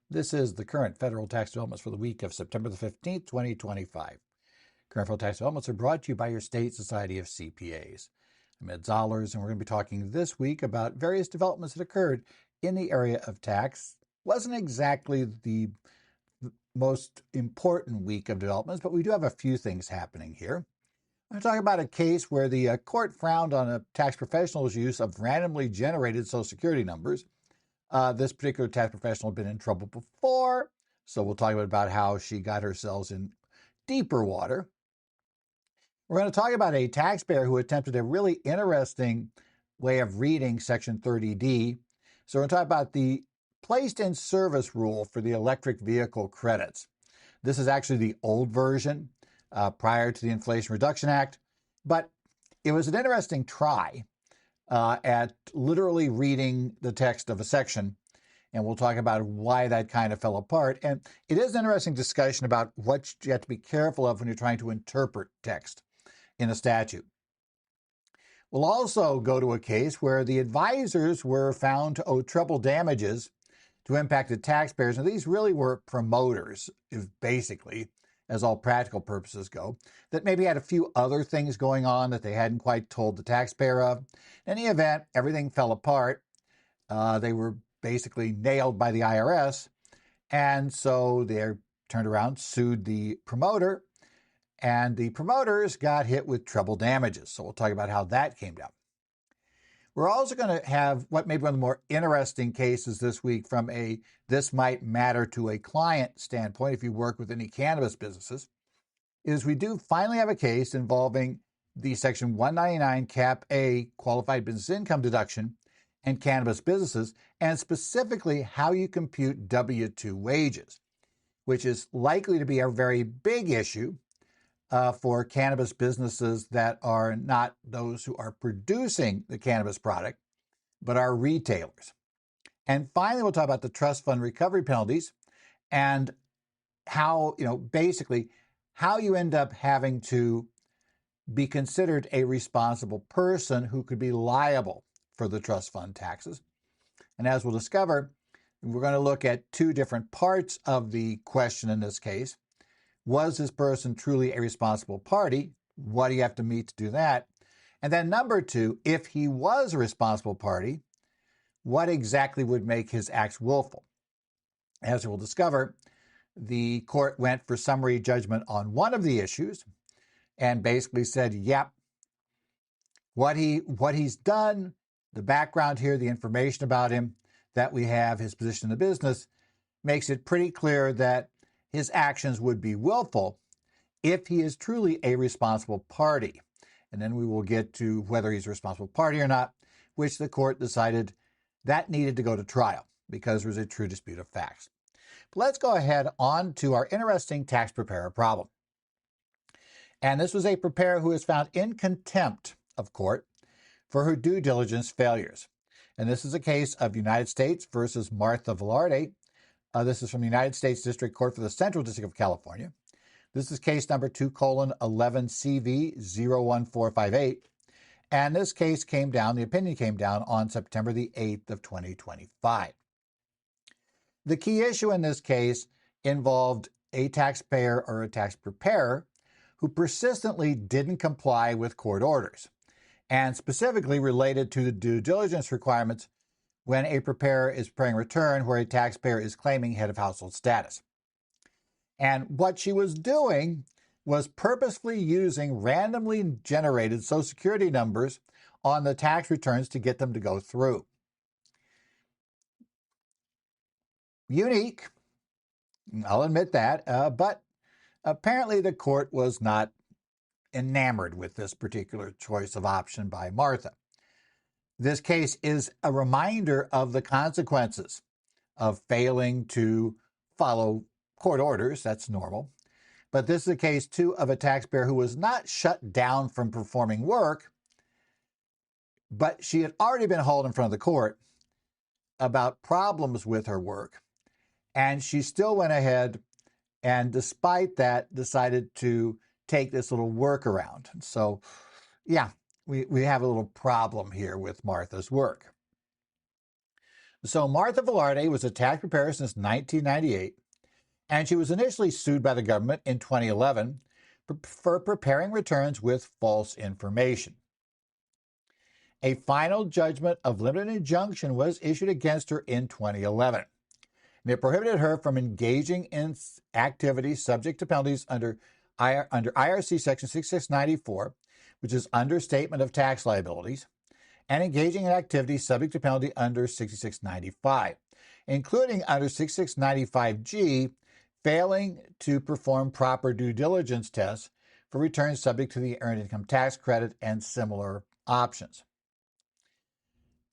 This is the current federal tax developments for the week of September the 15th, 2025. Current federal tax developments are brought to you by your state society of CPAs. I'm Ed Zollars, and we're going to be talking this week about various developments that occurred in the area of tax. Wasn't exactly the most important week of developments, but we do have a few things happening here. I'm talking about a case where the court frowned on a tax professional's use of randomly generated Social Security numbers. This particular tax professional had been in trouble before, so we'll talk about how she got herself in deeper water. We're going to talk about a taxpayer who attempted a really interesting way of reading Section 30D. So we're going to talk about the placed in service rule for the electric vehicle credits. This is actually the old version prior to the Inflation Reduction Act, but it was an interesting try at literally reading the text of a section, and we'll talk about why that kind of fell apart. And it is an interesting discussion about what you have to be careful of when you're trying to interpret text in a statute. We'll also go to a case where the advisors were found to owe treble damages to impacted taxpayers, and these really were promoters, basically, as all practical purposes go, that maybe had a few other things going on that they hadn't quite told the taxpayer of. In any event, everything fell apart. They were basically nailed by the IRS, and so they turned around, sued the promoter, and the promoters got hit with treble damages. So we'll talk about how that came down. We're also going to have what may be one of the more interesting cases this week from a this might matter to a client standpoint if you work with any cannabis businesses, is we do finally have a case involving the Section 199 Cap A qualified business income deduction and cannabis businesses, and specifically how you compute W-2 wages, which is likely to be a very big issue for cannabis businesses that are not those who are producing the cannabis product, but are retailers. And finally, we'll talk about the trust fund recovery penalties and how, basically how you end up having to be considered a responsible person who could be liable for the trust fund taxes. And as we'll discover, we're going to look at two different parts of the question in this case. Was this person truly a responsible party? What do you have to meet to do that? And then number two, if he was a responsible party, what exactly would make his acts willful? As we'll discover, the court went for summary judgment on one of the issues and basically said, yep, what he's done, the background here, the information about him that we have, his position in the business, makes it pretty clear that his actions would be willful if he is truly a responsible party. And then we will get to whether he's a responsible party or not, which the court decided that needed to go to trial because there was a true dispute of facts. But let's go ahead on to our interesting tax preparer problem. And this was a preparer who was found in contempt of court for her due diligence failures. And this is a case of United States versus Martha Velarde. This is from the United States District Court for the Central District of California. This is case number 2:11CV01458. And this case came down, the opinion came down on September the 8th of 2025. The key issue in this case involved a taxpayer or a tax preparer who persistently didn't comply with court orders, and specifically related to the due diligence requirements when a preparer is preparing a return where a taxpayer is claiming head of household status. And what she was doing was purposefully using randomly generated Social Security numbers on the tax returns to get them to go through. Unique, I'll admit that, but apparently the court was not enamored with this particular choice of option by Martha. This case is a reminder of the consequences of failing to follow court orders. That's normal. But this is a case, too, of a taxpayer who was not shut down from performing work, but she had already been hauled in front of the court about problems with her work. And she still went ahead and, despite that, decided to take this little workaround. So, yeah, we have a little problem here with Martha's work. So Martha Velarde was a tax preparer since 1998, and she was initially sued by the government in 2011 for preparing returns with false information. A final judgment of limited injunction was issued against her in 2011. And it prohibited her from engaging in activities subject to penalties under IRC Section 6694, which is understatement of tax liabilities, and engaging in activities subject to penalty under 6695, including under 6695G, failing to perform proper due diligence tests for returns subject to the Earned Income Tax Credit and similar options.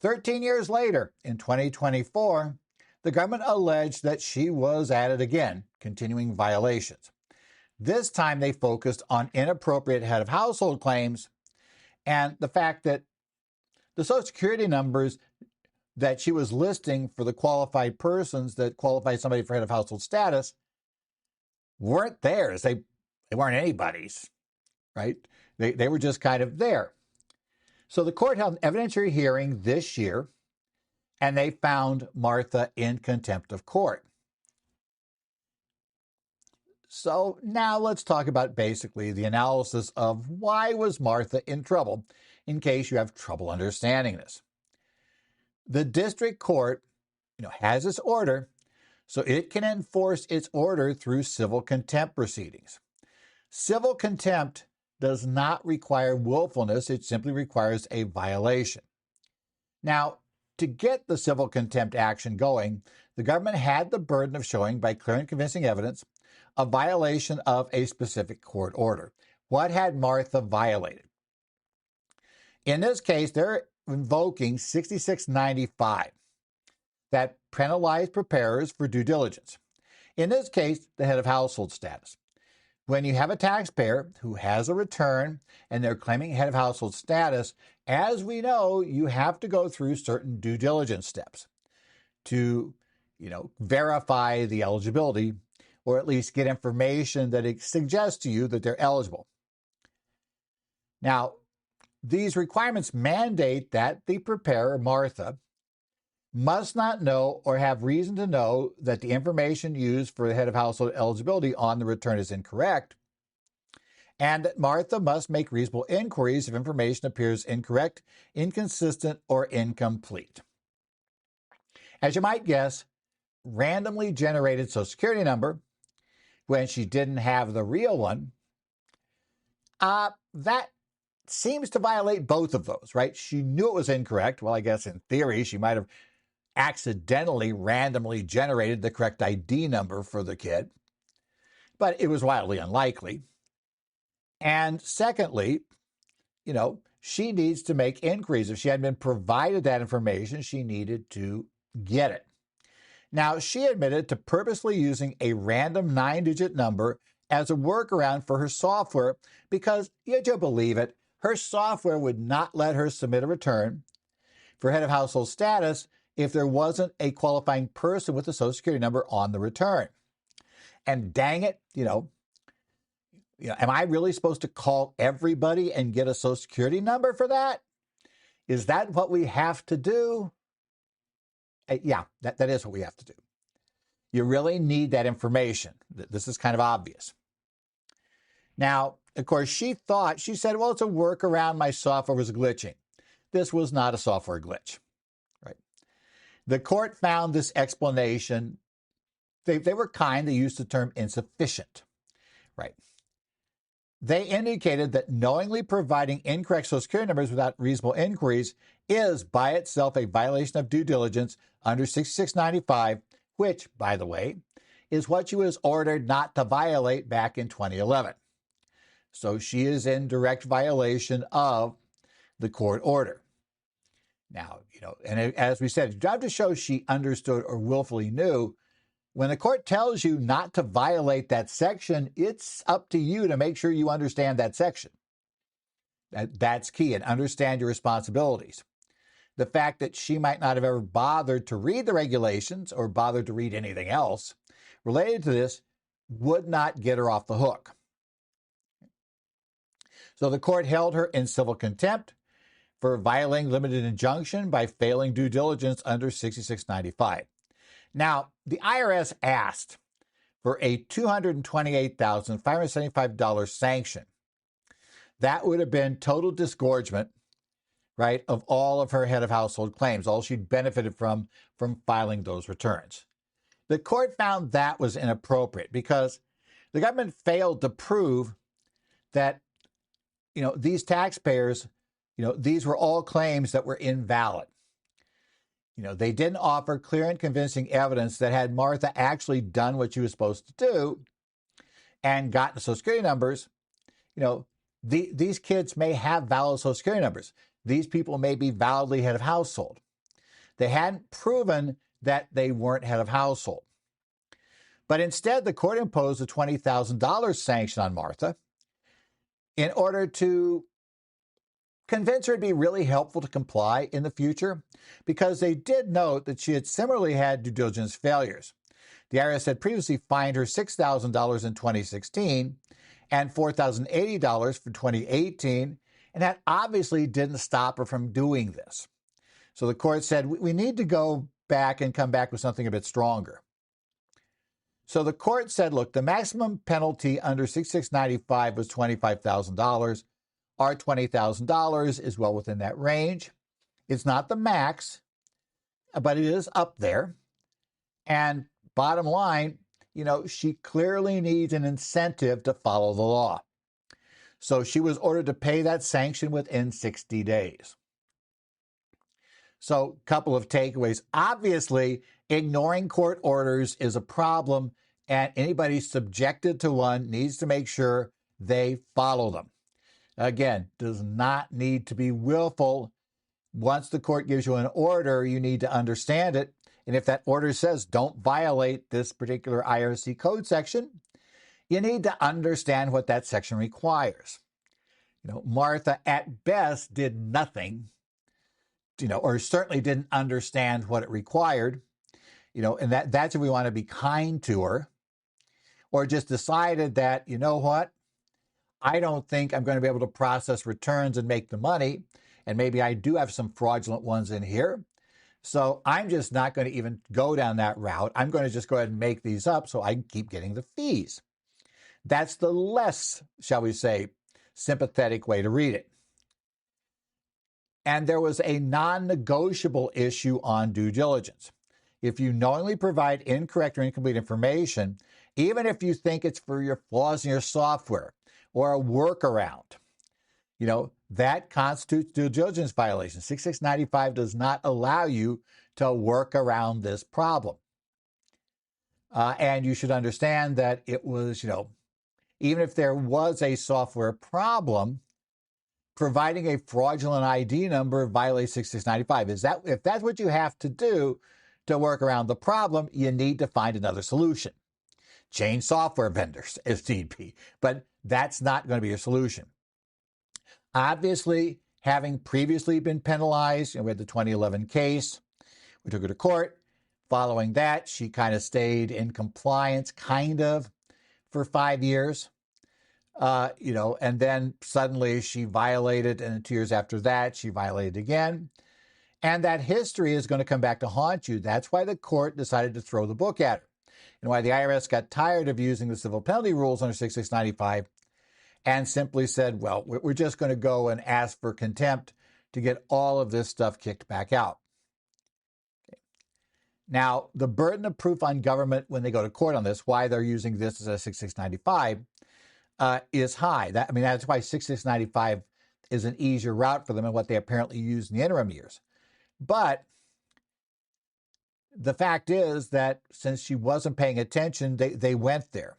13 years later, in 2024, the government alleged that she was at it again, continuing violations. This time they focused on inappropriate head of household claims and the fact that the Social Security numbers that she was listing for the qualified persons that qualified somebody for head of household status weren't theirs. They weren't anybody's, right? They were just kind of there. So the court held an evidentiary hearing this year, and they found Martha in contempt of court. So now let's talk about basically the analysis of why was Martha in trouble, in case you have trouble understanding this. The district court, has its order, so it can enforce its order through civil contempt proceedings. Civil contempt does not require willfulness, it simply requires a violation. Now, to get the civil contempt action going, the government had the burden of showing by clear and convincing evidence a violation of a specific court order. What had Martha violated? In this case, they're invoking 6695 that penalized preparers for due diligence. In this case, the head of household status. When you have a taxpayer who has a return and they're claiming head of household status, as we know, you have to go through certain due diligence steps to, verify the eligibility or at least get information that it suggests to you that they're eligible. Now, these requirements mandate that the preparer, Martha, must not know or have reason to know that the information used for the head of household eligibility on the return is incorrect, and that Martha must make reasonable inquiries if information appears incorrect, inconsistent, or incomplete. As you might guess, randomly generated Social Security number, when she didn't have the real one, that seems to violate both of those, right? She knew it was incorrect. Well, I guess in theory, she might have accidentally randomly generated the correct ID number for the kid, but it was wildly unlikely. And secondly, she needs to make inquiries. If she hadn't been provided that information, she needed to get it. Now, she admitted to purposely using a random 9-digit number as a workaround for her software because, you'll believe it, her software would not let her submit a return for head of household status if there wasn't a qualifying person with a Social Security number on the return. And dang it, am I really supposed to call everybody and get a Social Security number for that? Is that what we have to do? Yeah, that is what we have to do. You really need that information. This is kind of obvious. Now, of course, she said, well, it's a workaround. My software was glitching. This was not a software glitch, right? The court found this explanation, they were kind, they used the term insufficient, right? They indicated that knowingly providing incorrect Social Security numbers without reasonable inquiries is by itself a violation of due diligence under 6695, which, by the way, is what she was ordered not to violate back in 2011. So she is in direct violation of the court order. Now, and as we said, you have to show she understood or willfully knew. When the court tells you not to violate that section, it's up to you to make sure you understand that section. That's key, and understand your responsibilities. The fact that she might not have ever bothered to read the regulations or bothered to read anything else related to this would not get her off the hook. So the court held her in civil contempt for violating limited injunction by failing due diligence under 6695. Now, the IRS asked for a $228,575 sanction. That would have been total disgorgement, right, of all of her head of household claims, all she'd benefited from filing those returns. The court found that was inappropriate because the government failed to prove that, these taxpayers, these were all claims that were invalid. They didn't offer clear and convincing evidence that had Martha actually done what she was supposed to do and gotten Social Security numbers, these kids may have valid Social Security numbers. These people may be validly head of household. They hadn't proven that they weren't head of household. But instead, the court imposed a $20,000 sanction on Martha in order to convince her it'd be really helpful to comply in the future, because they did note that she had similarly had due diligence failures. The IRS had previously fined her $6,000 in 2016 and $4,080 for 2018, and that obviously didn't stop her from doing this. So the court said, we need to go back and come back with something a bit stronger. So the court said, look, the maximum penalty under 6695 was $25,000. Our $20,000 is well within that range. It's not the max, but it is up there. And bottom line, she clearly needs an incentive to follow the law. So she was ordered to pay that sanction within 60 days. So a couple of takeaways. Obviously, ignoring court orders is a problem, and anybody subjected to one needs to make sure they follow them. Again, does not need to be willful. Once the court gives you an order, you need to understand it. And if that order says don't violate this particular IRC code section, you need to understand what that section requires. Martha at best did nothing, or certainly didn't understand what it required, and that's if we want to be kind to her, or just decided that, what, I don't think I'm going to be able to process returns and make the money, and maybe I do have some fraudulent ones in here, so I'm just not going to even go down that route. I'm going to just go ahead and make these up so I can keep getting the fees. That's the less, shall we say, sympathetic way to read it. And there was a non-negotiable issue on due diligence. If you knowingly provide incorrect or incomplete information, even if you think it's for your flaws in your software or a workaround, that constitutes due diligence violation. 6695 does not allow you to work around this problem. And you should understand that it was, even if there was a software problem, providing a fraudulent ID number violates 6695. If that's what you have to do to work around the problem, you need to find another solution. Change software vendors if need be, but that's not going to be your solution. Obviously, having previously been penalized, we had the 2011 case, we took her to court. Following that, she kind of stayed in compliance, for 5 years. And then suddenly she violated, and 2 years after that, she violated again. And that history is going to come back to haunt you. That's why the court decided to throw the book at her, and why the IRS got tired of using the civil penalty rules under 6695 and simply said, well, we're just going to go and ask for contempt to get all of this stuff kicked back out. Okay. Now, the burden of proof on government when they go to court on this, why they're using this as a 6695, is high. That's why 6695 is an easier route for them and what they apparently used in the interim years. But the fact is that since she wasn't paying attention, they went there.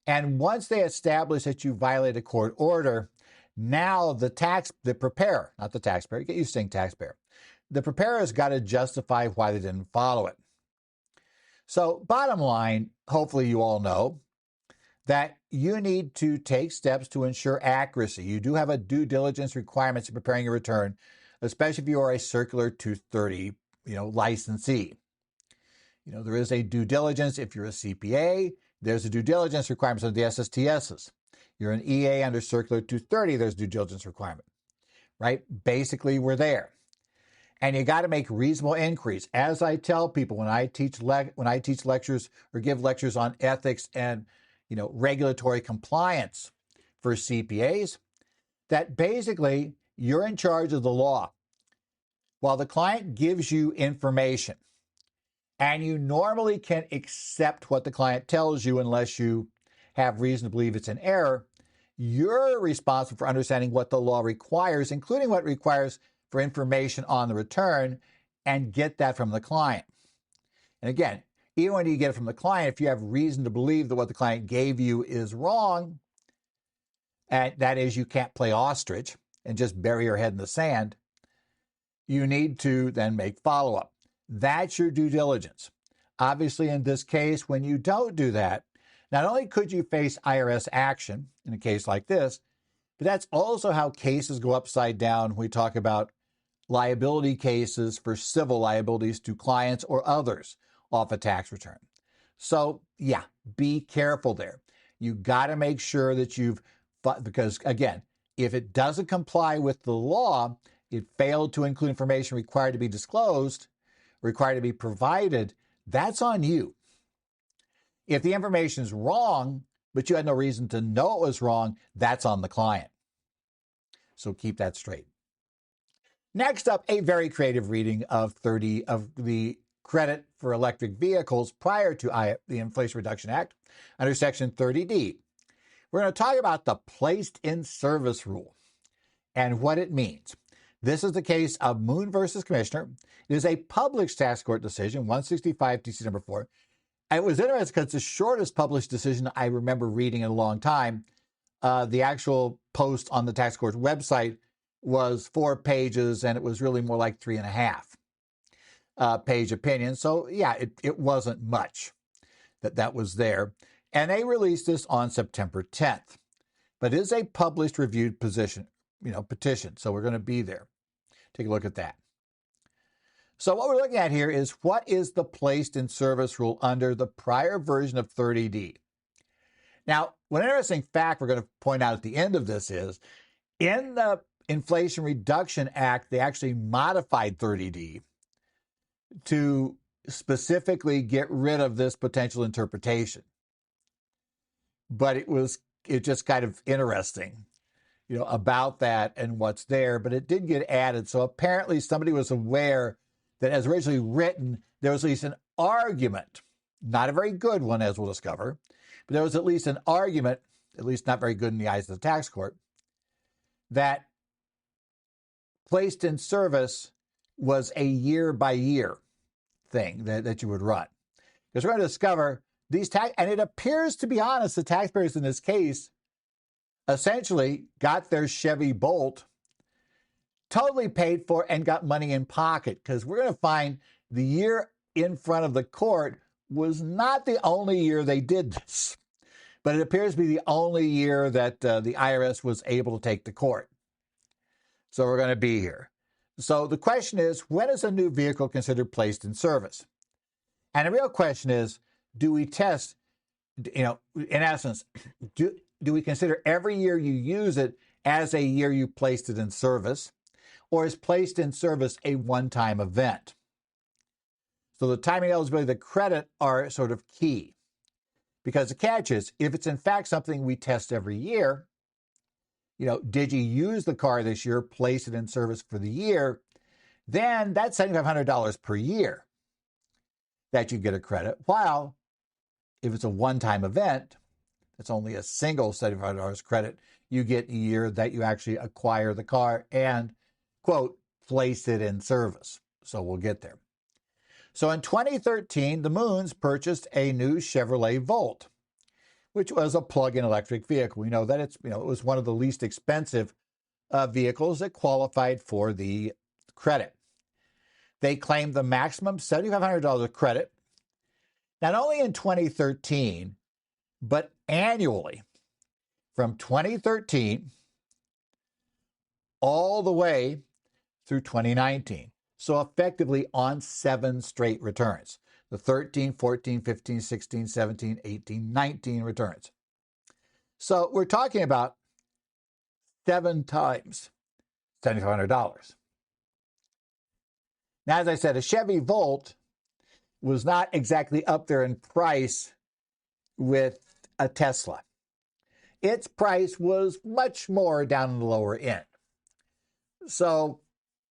And once they establish that you violate a court order, now the preparer, not the taxpayer, get used to saying taxpayer, the preparer has got to justify why they didn't follow it. So bottom line, hopefully you all know that you need to take steps to ensure accuracy. You do have a due diligence requirements in preparing your return, especially if you are a Circular 230, licensee. There is a due diligence if you're a CPA. There's a due diligence requirements under the SSTSs. You're an EA under Circular 230, there's due diligence requirement. right? Basically, we're there. And you got to make reasonable inquiries. As I tell people when I teach lectures or give lectures on ethics and regulatory compliance for CPAs, that basically you're in charge of the law. While the client gives you information, and you normally can accept what the client tells you unless you have reason to believe it's an error, you're responsible for understanding what the law requires, including what it requires for information on the return, and get that from the client. And again, even when you get it from the client, if you have reason to believe that what the client gave you is wrong, and that is you can't play ostrich and just bury your head in the sand, you need to then make follow-up. That's your due diligence. Obviously, in this case, when you don't do that, not only could you face IRS action in a case like this, but that's also how cases go upside down when we talk about liability cases for civil liabilities to clients or others off a tax return. So, yeah, be careful there. You got to make sure that because again, if it doesn't comply with the law, it failed to include information required to be disclosed, required to be provided, that's on you. If the information is wrong, but you had no reason to know it was wrong, that's on the client. So keep that straight. Next up, a very creative reading of the credit for electric vehicles prior to the Inflation Reduction Act under Section 30D. We're going to talk about the placed in service rule and what it means. This is the case of Moon versus Commissioner. It is a published tax court decision, 165 TC number 4. And it was interesting because it's the shortest published decision I remember reading in a long time. The actual post on the tax court's website was 4 pages, and it was really more like 3.5 page opinion. So yeah, it wasn't much that was there. And they released this on September 10th. But it is a published reviewed petition. So we're going to be there. Take a look at that. So what we're looking at here is what is the placed in service rule under the prior version of 30D. Now, one interesting fact we're going to point out at the end of this is in the Inflation Reduction Act, they actually modified 30D to specifically get rid of this potential interpretation. But it's just kind of interesting, about that and what's there, but it did get added. So apparently somebody was aware that as originally written, there was at least an argument, not a very good one, as we'll discover, but there was at least an argument, at least not very good in the eyes of the tax court, that placed in service was a year-by-year thing that you would run. Because we're going to discover these and it appears, to be honest, the taxpayers in this case essentially got their Chevy Bolt totally paid for and got money in pocket, because we're going to find the year in front of the court was not the only year they did this, but it appears to be the only year that the IRS was able to take to court. So we're going to be here. So the question is, when is a new vehicle considered placed in service? And the real question is, do we test, in essence, do we consider every year you use it as a year you placed it in service, or is placed in service a one-time event? So the timing, eligibility, the credit are sort of key, because the catch is, if it's in fact something we test every year, did you use the car this year, place it in service for the year, then that's $7,500 per year that you get a credit. While if it's a one-time event, it's only a single $75 credit you get a year that you actually acquire the car and, quote, place it in service. So we'll get there. So in 2013, the Moons purchased a new Chevrolet Volt, which was a plug-in electric vehicle. We know that it was one of the least expensive vehicles that qualified for the credit. They claimed the maximum $7,500 credit, not only in 2013, but annually from 2013 all the way through 2019. So effectively on 7 straight returns. The 13, 14, 15, 16, 17, 18, 19 returns. So we're talking about 7 times $7,500. Now, as I said, a Chevy Volt was not exactly up there in price with a Tesla. Its price was much more down in the lower end. So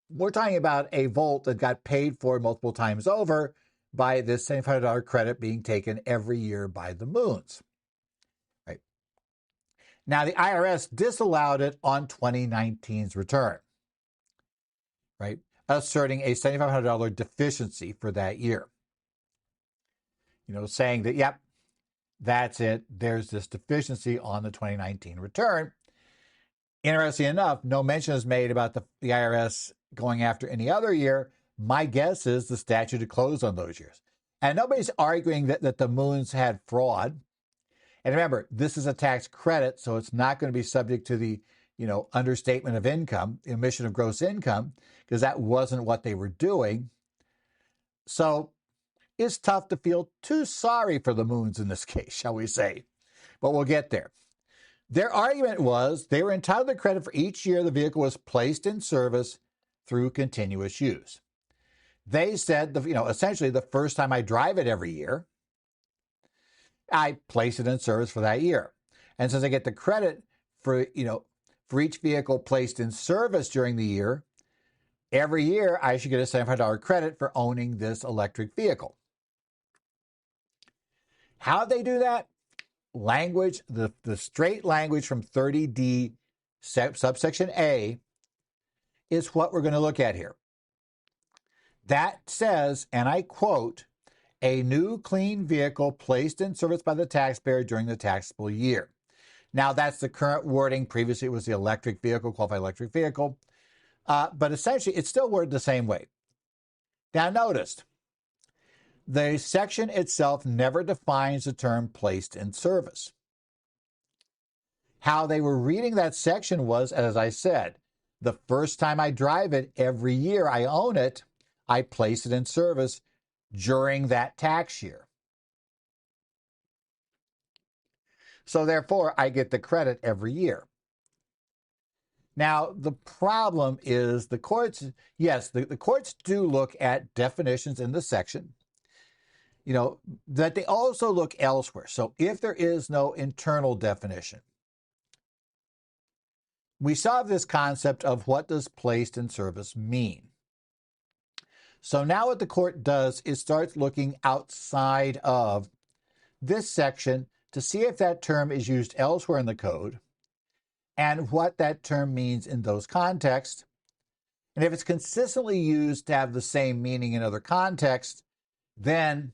we're talking about a Volt that got paid for multiple times over by this $7,500 credit being taken every year by the Moons. Right. Now, the IRS disallowed it on 2019's return, right, asserting a $7,500 deficiency for that year. Saying that, yep, that's it. There's this deficiency on the 2019 return. Interesting enough, no mention is made about the IRS going after any other year. My guess is the statute had closed on those years. And nobody's arguing that the Moons had fraud. And remember, this is a tax credit, so it's not going to be subject to the, understatement of income, omission of gross income, because that wasn't what they were doing. So it's tough to feel too sorry for the Moons in this case, shall we say. But we'll get there. Their argument was they were entitled to credit for each year the vehicle was placed in service through continuous use. They said, essentially the first time I drive it every year, I place it in service for that year. And since I get the credit for each vehicle placed in service during the year, every year I should get a $700 credit for owning this electric vehicle. How they do that? Language, the straight language from 30D subsection A is what we're going to look at here. That says, and I quote, a new clean vehicle placed in service by the taxpayer during the taxable year. Now, that's the current wording. Previously, it was the electric vehicle, qualified electric vehicle. But essentially, it's still worded the same way. Now, notice, the section itself never defines the term placed in service. How they were reading that section was, as I said, the first time I drive it, every year I own it, I place it in service during that tax year. So therefore, I get the credit every year. Now, the problem is the courts, yes, the courts do look at definitions in the section, that they also look elsewhere. So if there is no internal definition, we saw this concept of what does placed in service mean. So now what the court does is starts looking outside of this section to see if that term is used elsewhere in the code and what that term means in those contexts. And if it's consistently used to have the same meaning in other contexts, then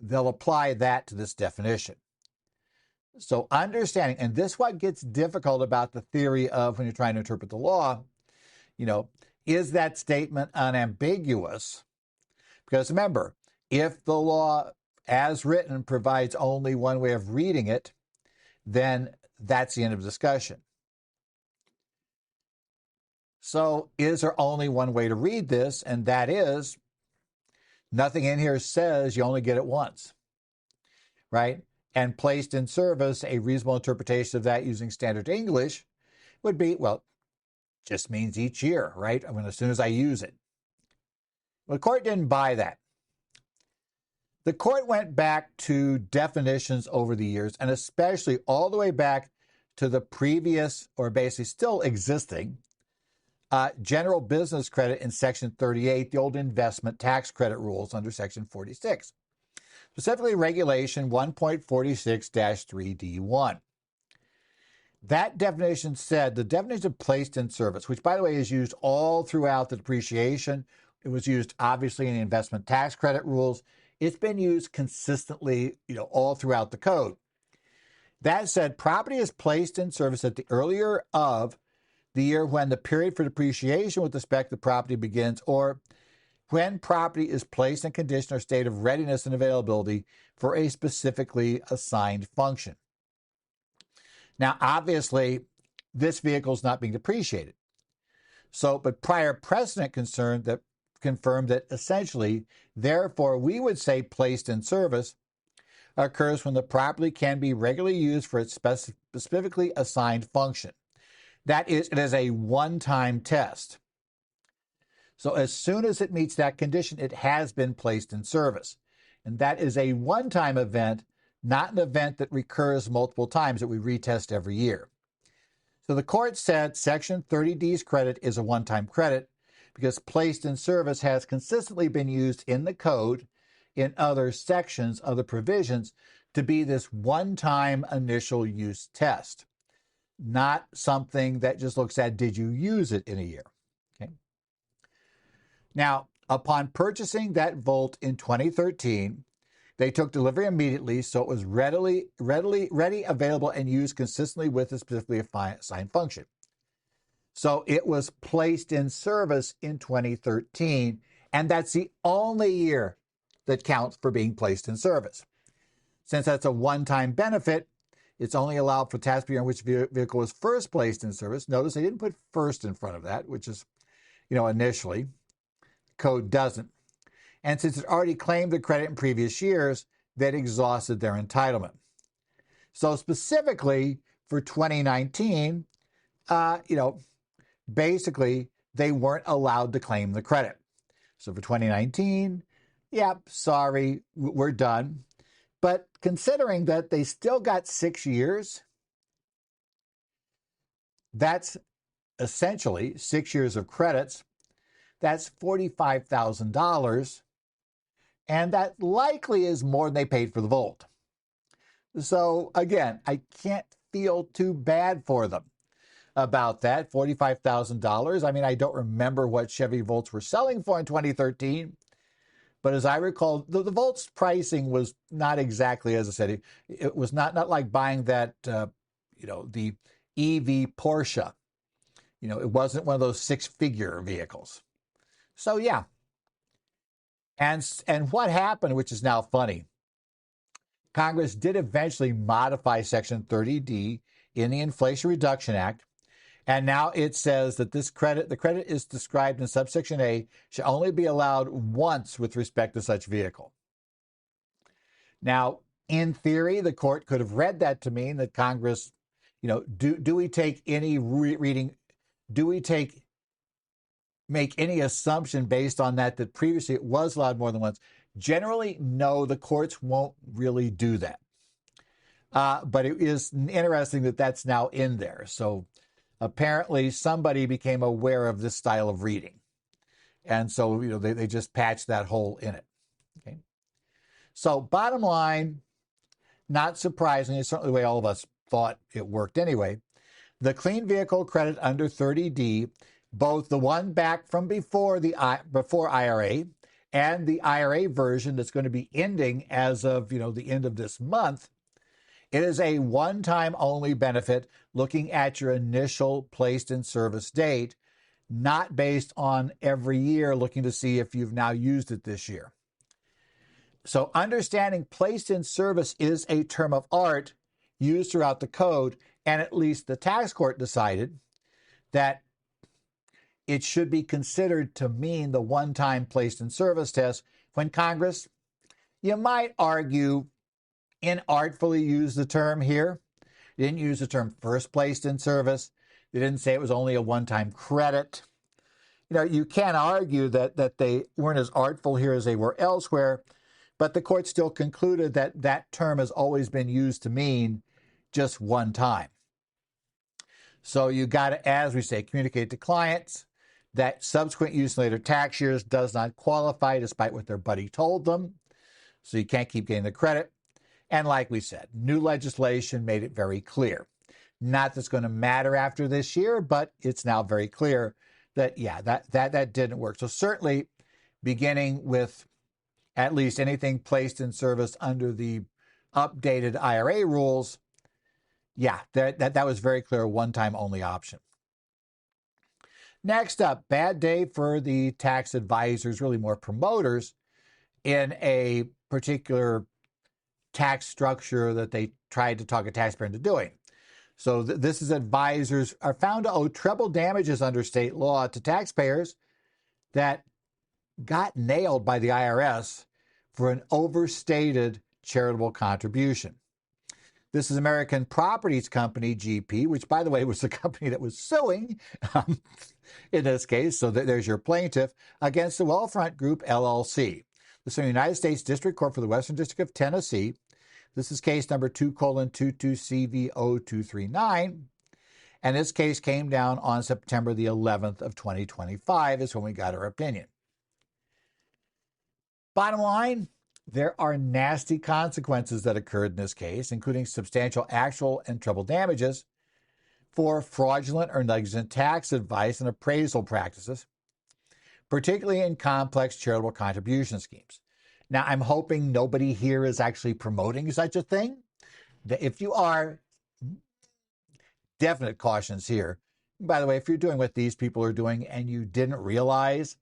they'll apply that to this definition. So understanding, and this is what gets difficult about the theory of when you're trying to interpret the law, is that statement unambiguous? Because remember, if the law as written provides only one way of reading it, then that's the end of discussion. So is there only one way to read this? And that is, nothing in here says you only get it once, right? And placed in service, a reasonable interpretation of that using standard English would be, well, just means each year, right? I mean, as soon as I use it. Well, the court didn't buy that. The court went back to definitions over the years, and especially all the way back to the previous, or basically still existing, general business credit in Section 38, the old investment tax credit rules under Section 46. Specifically, Regulation 1.46-3D1. That definition said the definition of placed in service, which, by the way, is used all throughout the depreciation. It was used, obviously, in the investment tax credit rules. It's been used consistently, all throughout the code. That said, property is placed in service at the earlier of the year when the period for depreciation with respect to the property begins, or when property is placed in condition or state of readiness and availability for a specifically assigned function. Now, obviously, this vehicle is not being depreciated. But prior precedent confirmed that essentially, therefore, we would say placed in service occurs when the property can be regularly used for its specifically assigned function. That is, it is a one-time test. So as soon as it meets that condition, it has been placed in service. And that is a one-time event, not an event that recurs multiple times that we retest every year. So the court said Section 30D's credit is a one-time credit because placed in service has consistently been used in the code, in other sections, other provisions, to be this one-time initial use test, not something that just looks at did you use it in a year. Okay. Now, upon purchasing that Volt in 2013, they took delivery immediately, so it was ready, available, and used consistently with a specifically assigned function. So it was placed in service in 2013, and that's the only year that counts for being placed in service. Since that's a one-time benefit, it's only allowed for tax year in which vehicle was first placed in service. Notice they didn't put first in front of that, which is, initially. Code doesn't. And since it already claimed the credit in previous years, that exhausted their entitlement. So specifically for 2019, basically they weren't allowed to claim the credit. So for 2019, sorry, we're done. But considering that they still got 6 years, that's essentially 6 years of credits. That's $45,000. And that likely is more than they paid for the Volt. So again, I can't feel too bad for them about that. $45,000. I mean, I don't remember what Chevy Volts were selling for in 2013. But as I recall, the Volt's pricing was not exactly, as I said, it was not like buying that, the EV Porsche. It wasn't one of those six-figure vehicles. So, yeah. And what happened, which is now funny, Congress did eventually modify Section 30D in the Inflation Reduction Act. And now it says that the credit is described in subsection A, should only be allowed once with respect to such vehicle. Now, in theory, the court could have read that to mean that Congress, do we take any reading, make any assumption based on that previously it was allowed more than once? Generally, no, the courts won't really do that. But it is interesting that that's now in there. So apparently somebody became aware of this style of reading. And so, they just patched that hole in it. Okay. So bottom line, not surprisingly, certainly the way all of us thought it worked anyway, the clean vehicle credit under 30D, both the one back from before IRA and the IRA version that's going to be ending as of, the end of this month, it is a one-time only benefit looking at your initial placed in service date, not based on every year looking to see if you've now used it this year. So understanding placed in service is a term of art used throughout the code, and at least the tax court decided that it should be considered to mean the one-time placed in service test when Congress, you might argue, inartfully used the term here. They didn't use the term first placed in service. They didn't say it was only a one-time credit. You can argue that they weren't as artful here as they were elsewhere, but the court still concluded that that term has always been used to mean just one time. So you got to, as we say, communicate to clients that subsequent use in later tax years does not qualify despite what their buddy told them. So you can't keep getting the credit. And like we said, new legislation made it very clear. Not that's going to matter after this year, but it's now very clear that, that didn't work. So certainly beginning with at least anything placed in service under the updated IRA rules, that was very clear, a one-time only option. Next up, bad day for the tax advisors, really more promoters, in a particular tax structure that they tried to talk a taxpayer into doing. So this is advisors are found to owe treble damages under state law to taxpayers that got nailed by the IRS for an overstated charitable contribution. This is American Properties Company, GP, which, by the way, was the company that was suing in this case. So there's your plaintiff against the Wealthfront Group, LLC. This is the United States District Court for the Western District of Tennessee. This is case number 2:22CV0239. And this case came down on September the 11th of 2025 is when we got our opinion. Bottom line, there are nasty consequences that occurred in this case, including substantial actual and treble damages for fraudulent or negligent tax advice and appraisal practices, particularly in complex charitable contribution schemes. Now, I'm hoping nobody here is actually promoting such a thing. If you are, definite cautions here. By the way, if you're doing what these people are doing and you didn't realize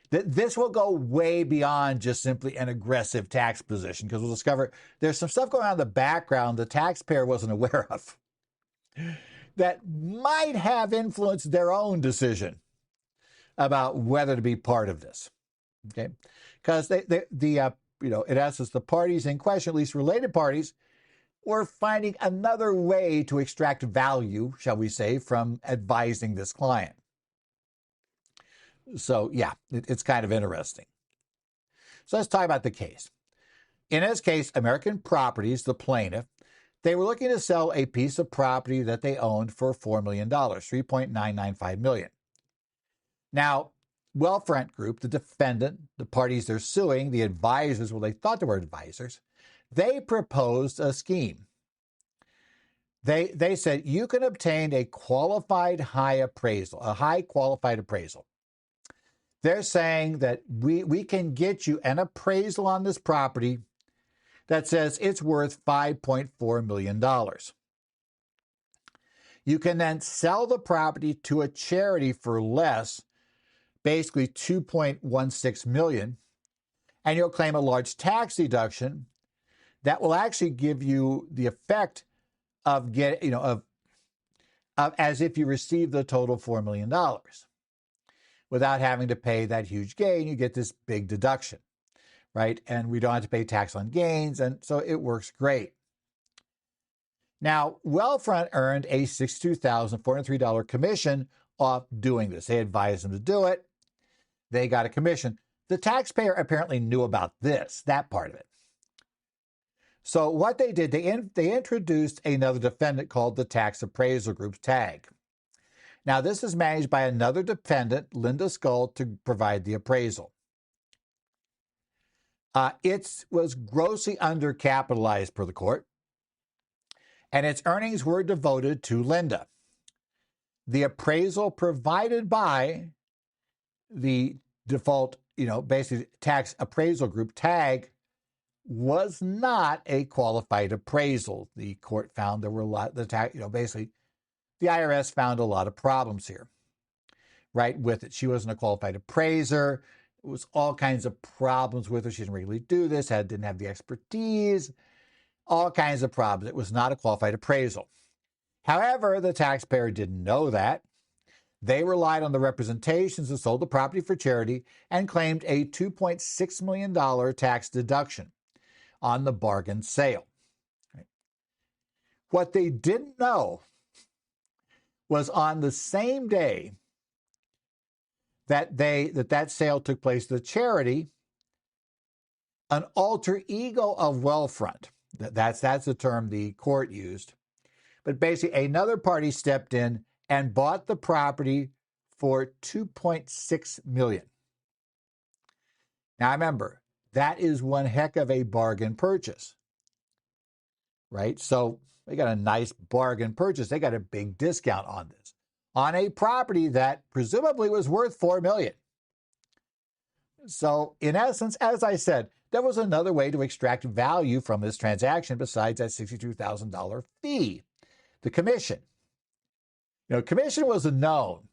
that this will go way beyond just simply an aggressive tax position, because we'll discover there's some stuff going on in the background the taxpayer wasn't aware of that might have influenced their own decision about whether to be part of this. Okay, because in essence, the parties in question, at least related parties, were finding another way to extract value, shall we say, from advising this client. So, yeah, it's kind of interesting. So let's talk about the case. In this case, American Properties, the plaintiff, they were looking to sell a piece of property that they owned for $4 million, $3.995 million. Now, Wealthfront Group, the defendant, the parties they're suing, the advisors, well, they thought they were advisors, they proposed a scheme. They said you can obtain a high qualified appraisal. They're saying that we can get you an appraisal on this property that says it's worth $5.4 million. You can then sell the property to a charity for less, basically $2.16 million, and you'll claim a large tax deduction that will actually give you the effect of as if you received the total $4 million. Without having to pay that huge gain, you get this big deduction, right? And we don't have to pay tax on gains, and so it works great. Now, Wealthfront earned a $62,403 commission off doing this. They advised them to do it. They got a commission. The taxpayer apparently knew about that part of it. So what they did, they introduced another defendant called the Tax Appraisal Group, TAG. Now, this is managed by another defendant, Linda Skull, to provide the appraisal. It was grossly undercapitalized per the court, and its earnings were devoted to Linda. The appraisal provided by the default, basically Tax Appraisal Group, TAG, was not a qualified appraisal. The court found there were a lot, basically the IRS found a lot of problems here, right, with it. She wasn't a qualified appraiser. It was all kinds of problems with her. She didn't really do this, didn't have the expertise, all kinds of problems. It was not a qualified appraisal. However, the taxpayer didn't know that. They relied on the representations and sold the property for charity and claimed a $2.6 million tax deduction on the bargain sale. Right. What they didn't know was on the same day that sale took place to the charity, an alter ego of Wealthfront, that's the term the court used, but basically another party stepped in and bought the property for $2.6 million. Now remember, that is one heck of a bargain purchase, right? So they got a nice bargain purchase. They got a big discount on this, on a property that presumably was worth $4 million. So in essence, as I said, there was another way to extract value from this transaction besides that $62,000 fee, the commission. Commission was a known.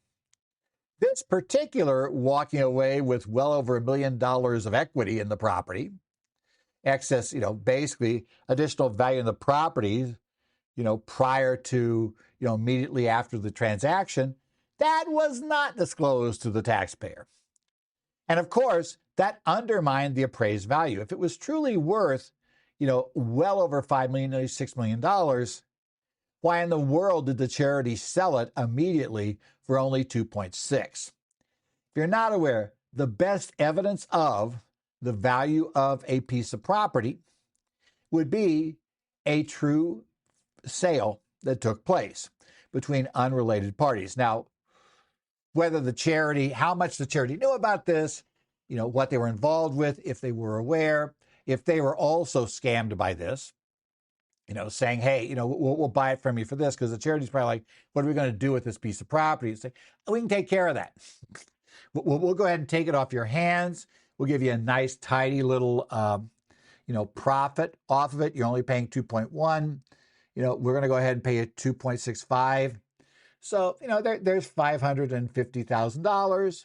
This particular walking away with well over $1 million of equity in the property, excess, basically additional value in the property, prior to, immediately after the transaction, that was not disclosed to the taxpayer. And of course, that undermined the appraised value. If it was truly worth, well over $5 million, nearly $6 million, why in the world did the charity sell it immediately for only 2.6? If you're not aware, the best evidence of the value of a piece of property would be a true sale that took place between unrelated parties. Now, whether the charity, how much the charity knew about this, what they were involved with, if they were aware, if they were also scammed by this, saying, hey, we'll buy it from you for this, because the charity's probably like, what are we going to do with this piece of property? Say, we can take care of that. We'll go ahead and take it off your hands. We'll give you a nice, tidy little, profit off of it. You're only paying 2.1. We're going to go ahead and pay you 2.65. So, there's $550,000.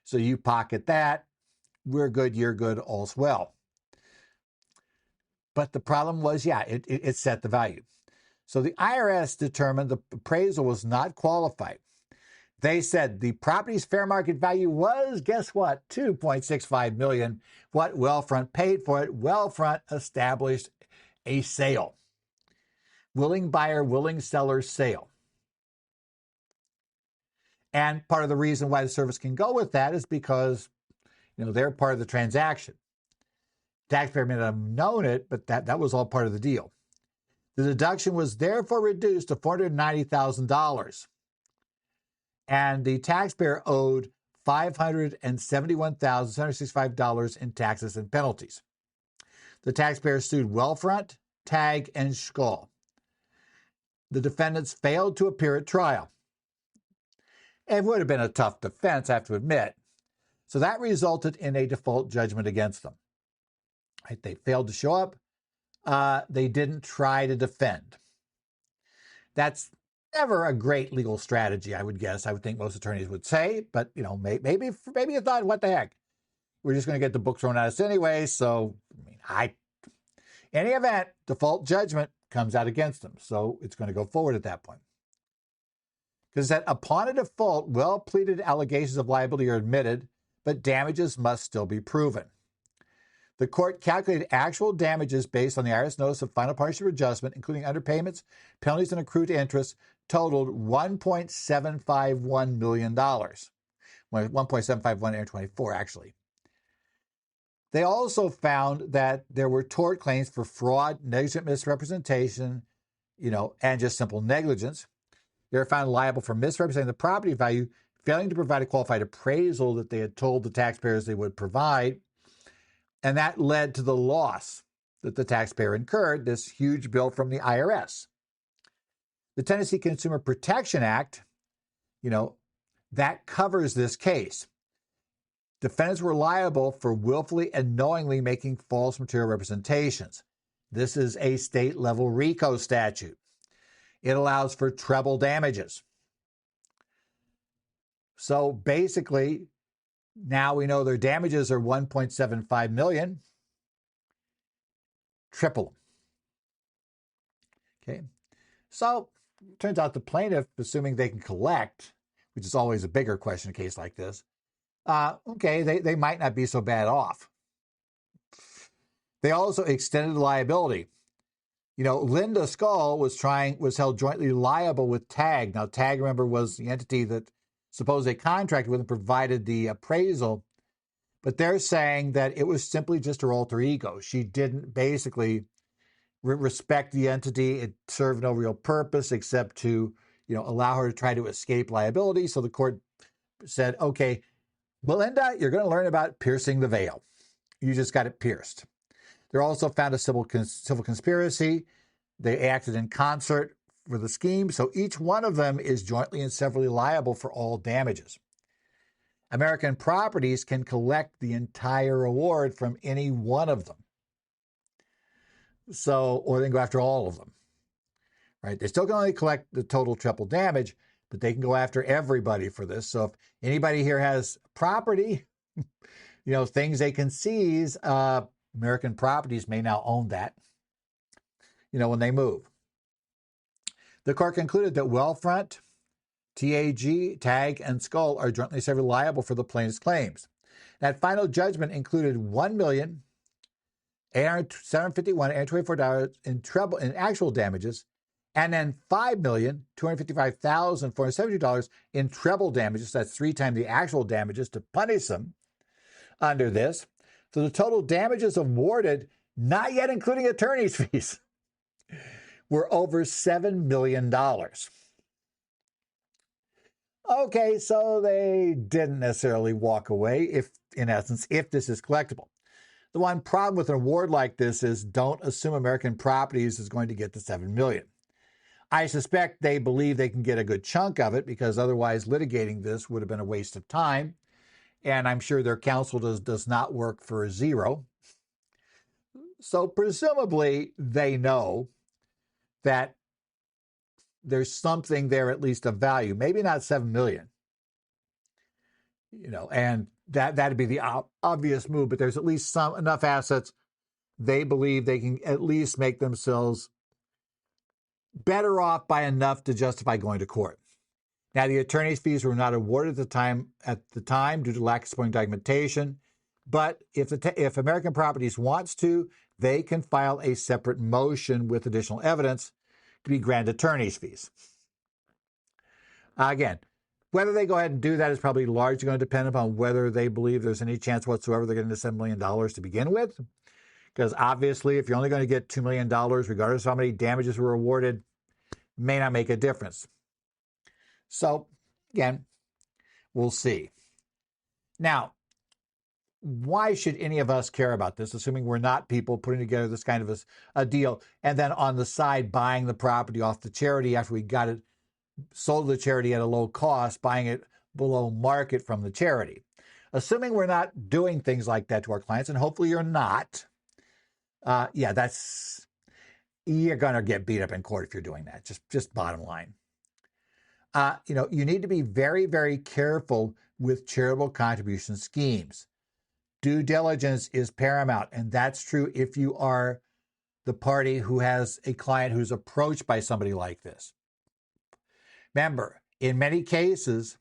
So you pocket that. We're good. You're good. All's well. But the problem was, it set the value. So the IRS determined the appraisal was not qualified. They said the property's fair market value was, guess what, $2.65 million. What Wealthfront paid for it, Wealthfront established a sale. Willing buyer, willing seller sale. And part of the reason why the service can go with that is because, they're part of the transaction. Taxpayer may not have known it, but that was all part of the deal. The deduction was therefore reduced to $490,000. And the taxpayer owed $571,765 in taxes and penalties. The taxpayer sued Wealthfront, Tag, and Skoll. The defendants failed to appear at trial. It would have been a tough defense, I have to admit. So that resulted in a default judgment against them. Right? They failed to show up. They didn't try to defend. That's never a great legal strategy, I would guess. I would think most attorneys would say, but maybe you thought, what the heck? We're just going to get the book thrown at us anyway. So, in any event, default judgment comes out against them. So it's going to go forward at that point. Because that upon a default, well-pleaded allegations of liability are admitted, but damages must still be proven. The court calculated actual damages based on the IRS notice of final partial adjustment, including underpayments, penalties, and accrued interest, totaled $1.751 million. $1.751,824, actually. They also found that there were tort claims for fraud, negligent misrepresentation, and just simple negligence. They were found liable for misrepresenting the property value, failing to provide a qualified appraisal that they had told the taxpayers they would provide. And that led to the loss that the taxpayer incurred, this huge bill from the IRS. The Tennessee Consumer Protection Act, that covers this case. Defendants were liable for willfully and knowingly making false material representations. This is a state-level RICO statute. It allows for treble damages. So basically, now we know their damages are $1.75 million. Triple them. Okay. So it turns out the plaintiff, assuming they can collect, which is always a bigger question in a case like this, they might not be so bad off. They also extended the liability. Linda Skoll was held jointly liable with Tag. Now, Tag, remember, was the entity that supposedly contracted with and provided the appraisal. But they're saying that it was simply just her alter ego. She didn't basically respect the entity. It served no real purpose except to, allow her to try to escape liability. So the court said, okay, Melinda, you're going to learn about piercing the veil. You just got it pierced. They're also found a civil conspiracy. They acted in concert for the scheme, so each one of them is jointly and severally liable for all damages. American Properties can collect the entire award from any one of them. Or they can go after all of them. Right? They still can only collect the total triple damage, but they can go after everybody for this. So if anybody here has property, things they can seize, American Properties may now own that, when they move. The court concluded that Wealthfront, Tag, and Skoll are jointly severally liable for the plaintiff's claims. That final judgment included $1,800,000 $751,824 in treble in actual damages, and then $5,255,472 in treble damages. That's 3 times the actual damages to punish them under this. So the total damages awarded, not yet including attorney's fees, were over $7 million. Okay, so they didn't necessarily walk away, if this is collectible. The one problem with an award like this is don't assume American Properties is going to get the $7 million. I suspect they believe they can get a good chunk of it because otherwise litigating this would have been a waste of time. And I'm sure their counsel does not work for zero. So presumably they know that there's something there, at least of value, maybe not $7 million, and that'd be the obvious move, but there's at least enough assets. They believe they can at least make themselves better off by enough to justify going to court. Now, the attorney's fees were not awarded at the time due to lack of supporting documentation. But if American Properties wants to, they can file a separate motion with additional evidence to be granted attorney's fees. Again, whether they go ahead and do that is probably largely going to depend upon whether they believe there's any chance whatsoever they're getting the $7 million to begin with. Because obviously, if you're only going to get $2 million, regardless of how many damages were awarded, may not make a difference. So, again, we'll see. Now, why should any of us care about this, assuming we're not people putting together this kind of a deal and then on the side buying the property off the charity after we got it sold to the charity at a low cost, buying it below market from the charity? Assuming we're not doing things like that to our clients, and hopefully you're not, you're going to get beat up in court if you're doing that. Just bottom line. You need to be very, very careful with charitable contribution schemes. Due diligence is paramount, and that's true if you are the party who has a client who's approached by somebody like this. Remember, in many cases,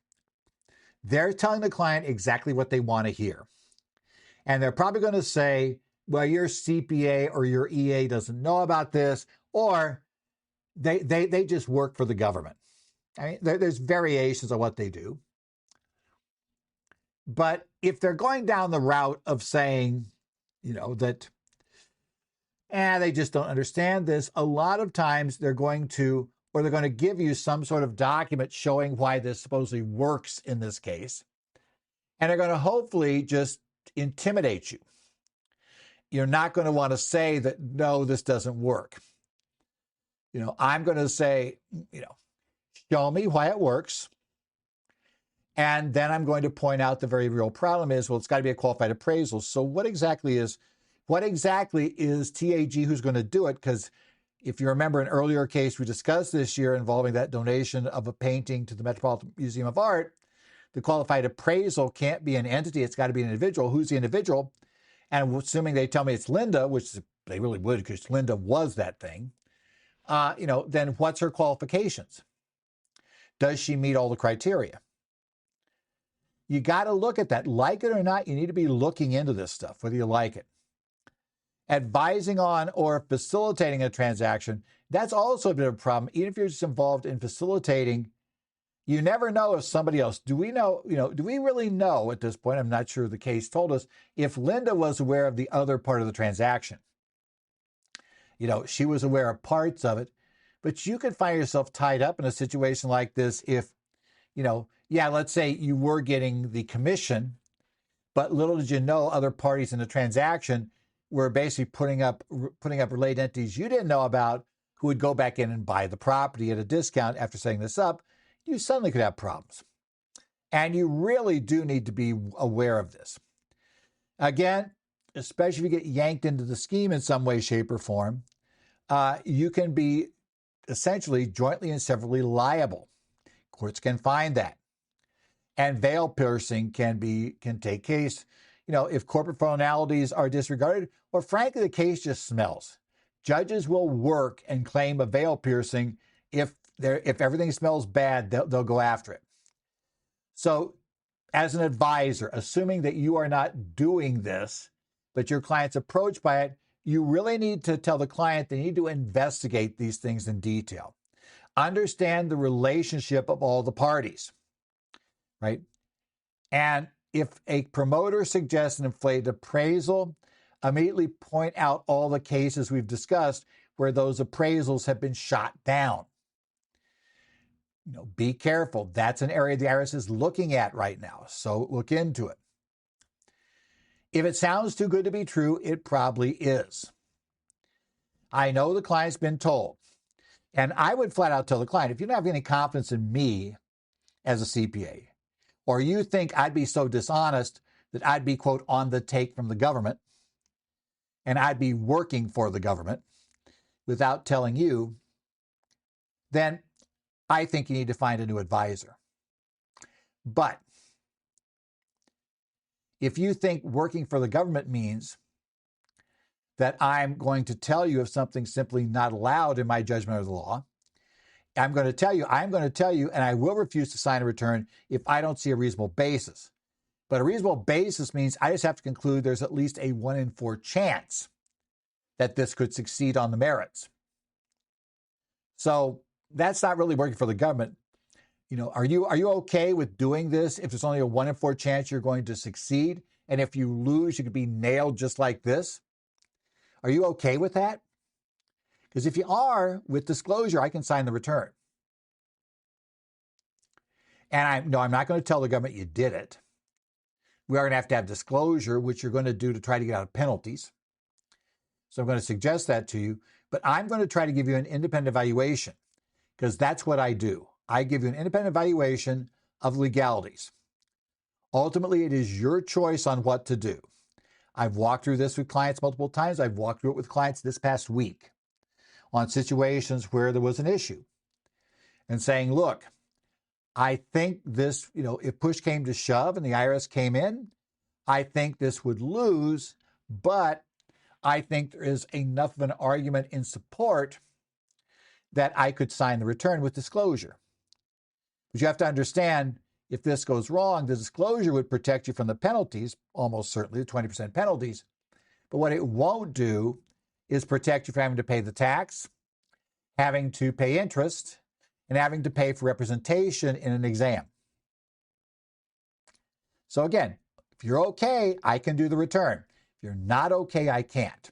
they're telling the client exactly what they want to hear. And they're probably going to say, well, your CPA or your EA doesn't know about this, or they just work for the government. I mean, there's variations of what they do. But if they're going down the route of saying, that they just don't understand this, a lot of times they're going to give you some sort of document showing why this supposedly works in this case. And they're going to hopefully just intimidate you. You're not going to want to say that, no, this doesn't work. I'm going to say, show me why it works. And then I'm going to point out the very real problem is, well, it's got to be a qualified appraisal. So what exactly is TAG who's going to do it? Because if you remember an earlier case we discussed this year involving that donation of a painting to the Metropolitan Museum of Art, the qualified appraisal can't be an entity. It's got to be an individual. Who's the individual? And assuming they tell me it's Linda, which they really would because Linda was that thing, then what's her qualifications? Does she meet all the criteria? You got to look at that. Like it or not, you need to be looking into this stuff, whether you like it. Advising on or facilitating a transaction, that's also a bit of a problem. Even if you're just involved in facilitating, you never know if somebody else, do we really know at this point, I'm not sure the case told us, if Linda was aware of the other part of the transaction. She was aware of parts of it, but you could find yourself tied up in a situation like this if, let's say you were getting the commission, but little did you know other parties in the transaction were basically putting up related entities you didn't know about who would go back in and buy the property at a discount after setting this up. You suddenly could have problems. And you really do need to be aware of this. Again, especially if you get yanked into the scheme in some way, shape, or form, you can be essentially jointly and severally liable. Courts can find that. And veil piercing can take case, if corporate formalities are disregarded, or frankly, the case just smells. Judges will work and claim a veil piercing if everything smells bad, they'll go after it. So as an advisor, assuming that you are not doing this, but your client's approached by it, you really need to tell the client they need to investigate these things in detail. Understand the relationship of all the parties, right? And if a promoter suggests an inflated appraisal, immediately point out all the cases we've discussed where those appraisals have been shot down. Be careful. That's an area the IRS is looking at right now, so look into it. If it sounds too good to be true, it probably is. I know the client's been told, and I would flat out tell the client, if you don't have any confidence in me as a CPA, or you think I'd be so dishonest that I'd be, quote, on the take from the government, and I'd be working for the government without telling you, then I think you need to find a new advisor. But if you think working for the government means that I'm going to tell you if something's simply not allowed in my judgment of the law, I'm going to tell you, and I will refuse to sign a return if I don't see a reasonable basis. But a reasonable basis means I just have to conclude there's at least a 1 in 4 chance that this could succeed on the merits. So that's not really working for the government. Are you okay with doing this if there's only a 1 in 4 chance you're going to succeed? And if you lose, you could be nailed just like this? Are you okay with that? Because if you are, with disclosure, I can sign the return. And I'm not going to tell the government you did it. We are going to have disclosure, which you're going to do to try to get out of penalties. So I'm going to suggest that to you. But I'm going to try to give you an independent evaluation, because that's what I do. I give you an independent evaluation of legalities. Ultimately, it is your choice on what to do. I've walked through this with clients multiple times. I've walked through it with clients this past week on situations where there was an issue and saying, look, I think this, if push came to shove and the IRS came in, I think this would lose, but I think there is enough of an argument in support that I could sign the return with disclosure. But you have to understand, if this goes wrong, the disclosure would protect you from the penalties, almost certainly the 20% penalties. But what it won't do is protect you from having to pay the tax, having to pay interest, and having to pay for representation in an exam. So again, if you're okay, I can do the return. If you're not okay, I can't.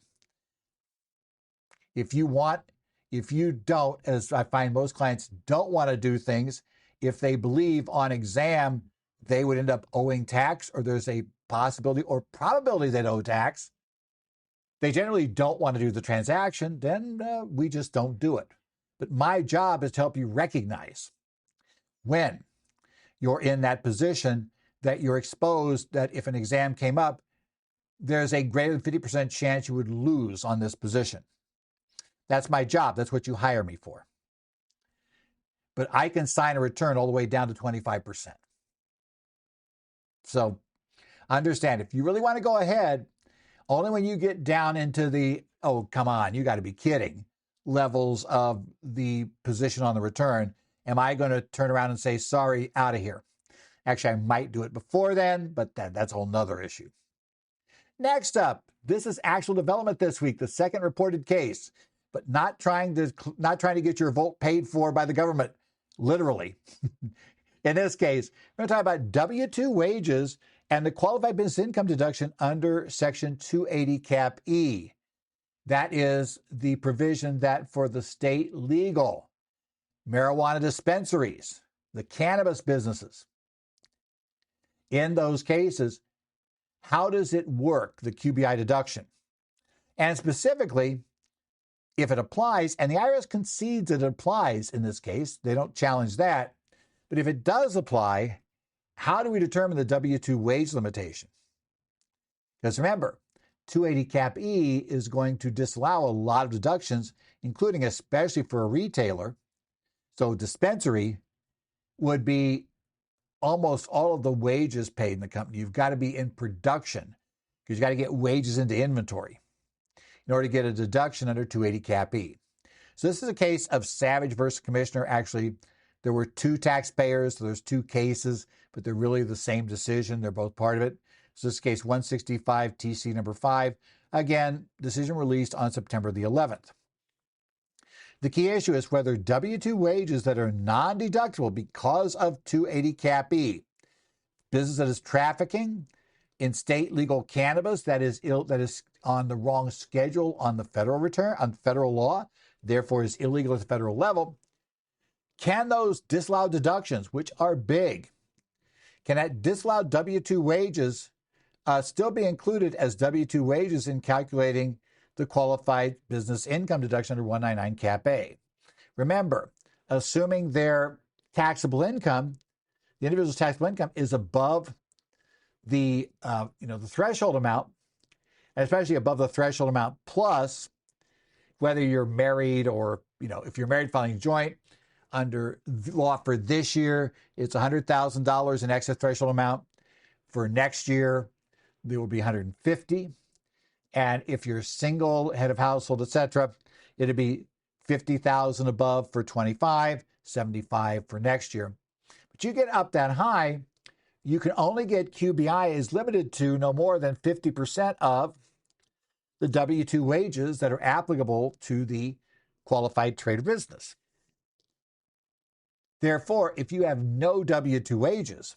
If you don't, as I find most clients don't want to do things, if they believe on exam they would end up owing tax, or there's a possibility or probability they'd owe tax, they generally don't want to do the transaction, then we just don't do it. But my job is to help you recognize when you're in that position that you're exposed, that if an exam came up, there's a greater than 50% chance you would lose on this position. That's my job. That's what you hire me for. But I can sign a return all the way down to 25%. So understand, if you really want to go ahead, only when you get down into the, oh, come on, you got to be kidding, levels of the position on the return, am I going to turn around and say, sorry, out of here. Actually, I might do it before then, but that's a whole nother issue. Next up, this is actual development this week, the second reported case, but not trying to get your vote paid for by the government, literally. In this case, we're going to talk about W-2 wages and the qualified business income deduction under Section 280 Cap E. That is the provision that for the state legal marijuana dispensaries, the cannabis businesses, in those cases, how does it work, the QBI deduction? And specifically, if it applies, and the IRS concedes that it applies in this case, they don't challenge that, but if it does apply, how do we determine the W-2 wage limitation? Because remember, 280 Cap E is going to disallow a lot of deductions, including especially for a retailer. So dispensary would be almost all of the wages paid in the company. You've got to be in production because you got to get wages into inventory in order to get a deduction under 280 Cap E. So this is a case of Savage versus Commissioner. Actually, there were two taxpayers, so there's two cases, but they're really the same decision. They're both part of it. So this is case 165 TC number 5. Again, decision released on September the 11th. The key issue is whether W-2 wages that are non-deductible because of 280 Cap E, business that is trafficking in state legal cannabis that is on the wrong schedule on the federal return, on federal law, therefore is illegal at the federal level, can those disallowed deductions, which are big, can that disallowed W-2 wages still be included as W-2 wages in calculating the qualified business income deduction under 199 Cap A? Remember, assuming their taxable income, the individual's taxable income is above the the threshold amount, and especially above the threshold amount plus whether you're married or if you're married filing joint under law for this year, it's $100,000 in excess threshold amount. For next year, there will be $150,000. And if you're single, head of household, etc., it'd be $50,000 above for 25, $75,000 for next year. But you get up that high, you can only get QBI is limited to no more than 50% of the W-2 wages that are applicable to the qualified trade or business. Therefore, if you have no W-2 wages,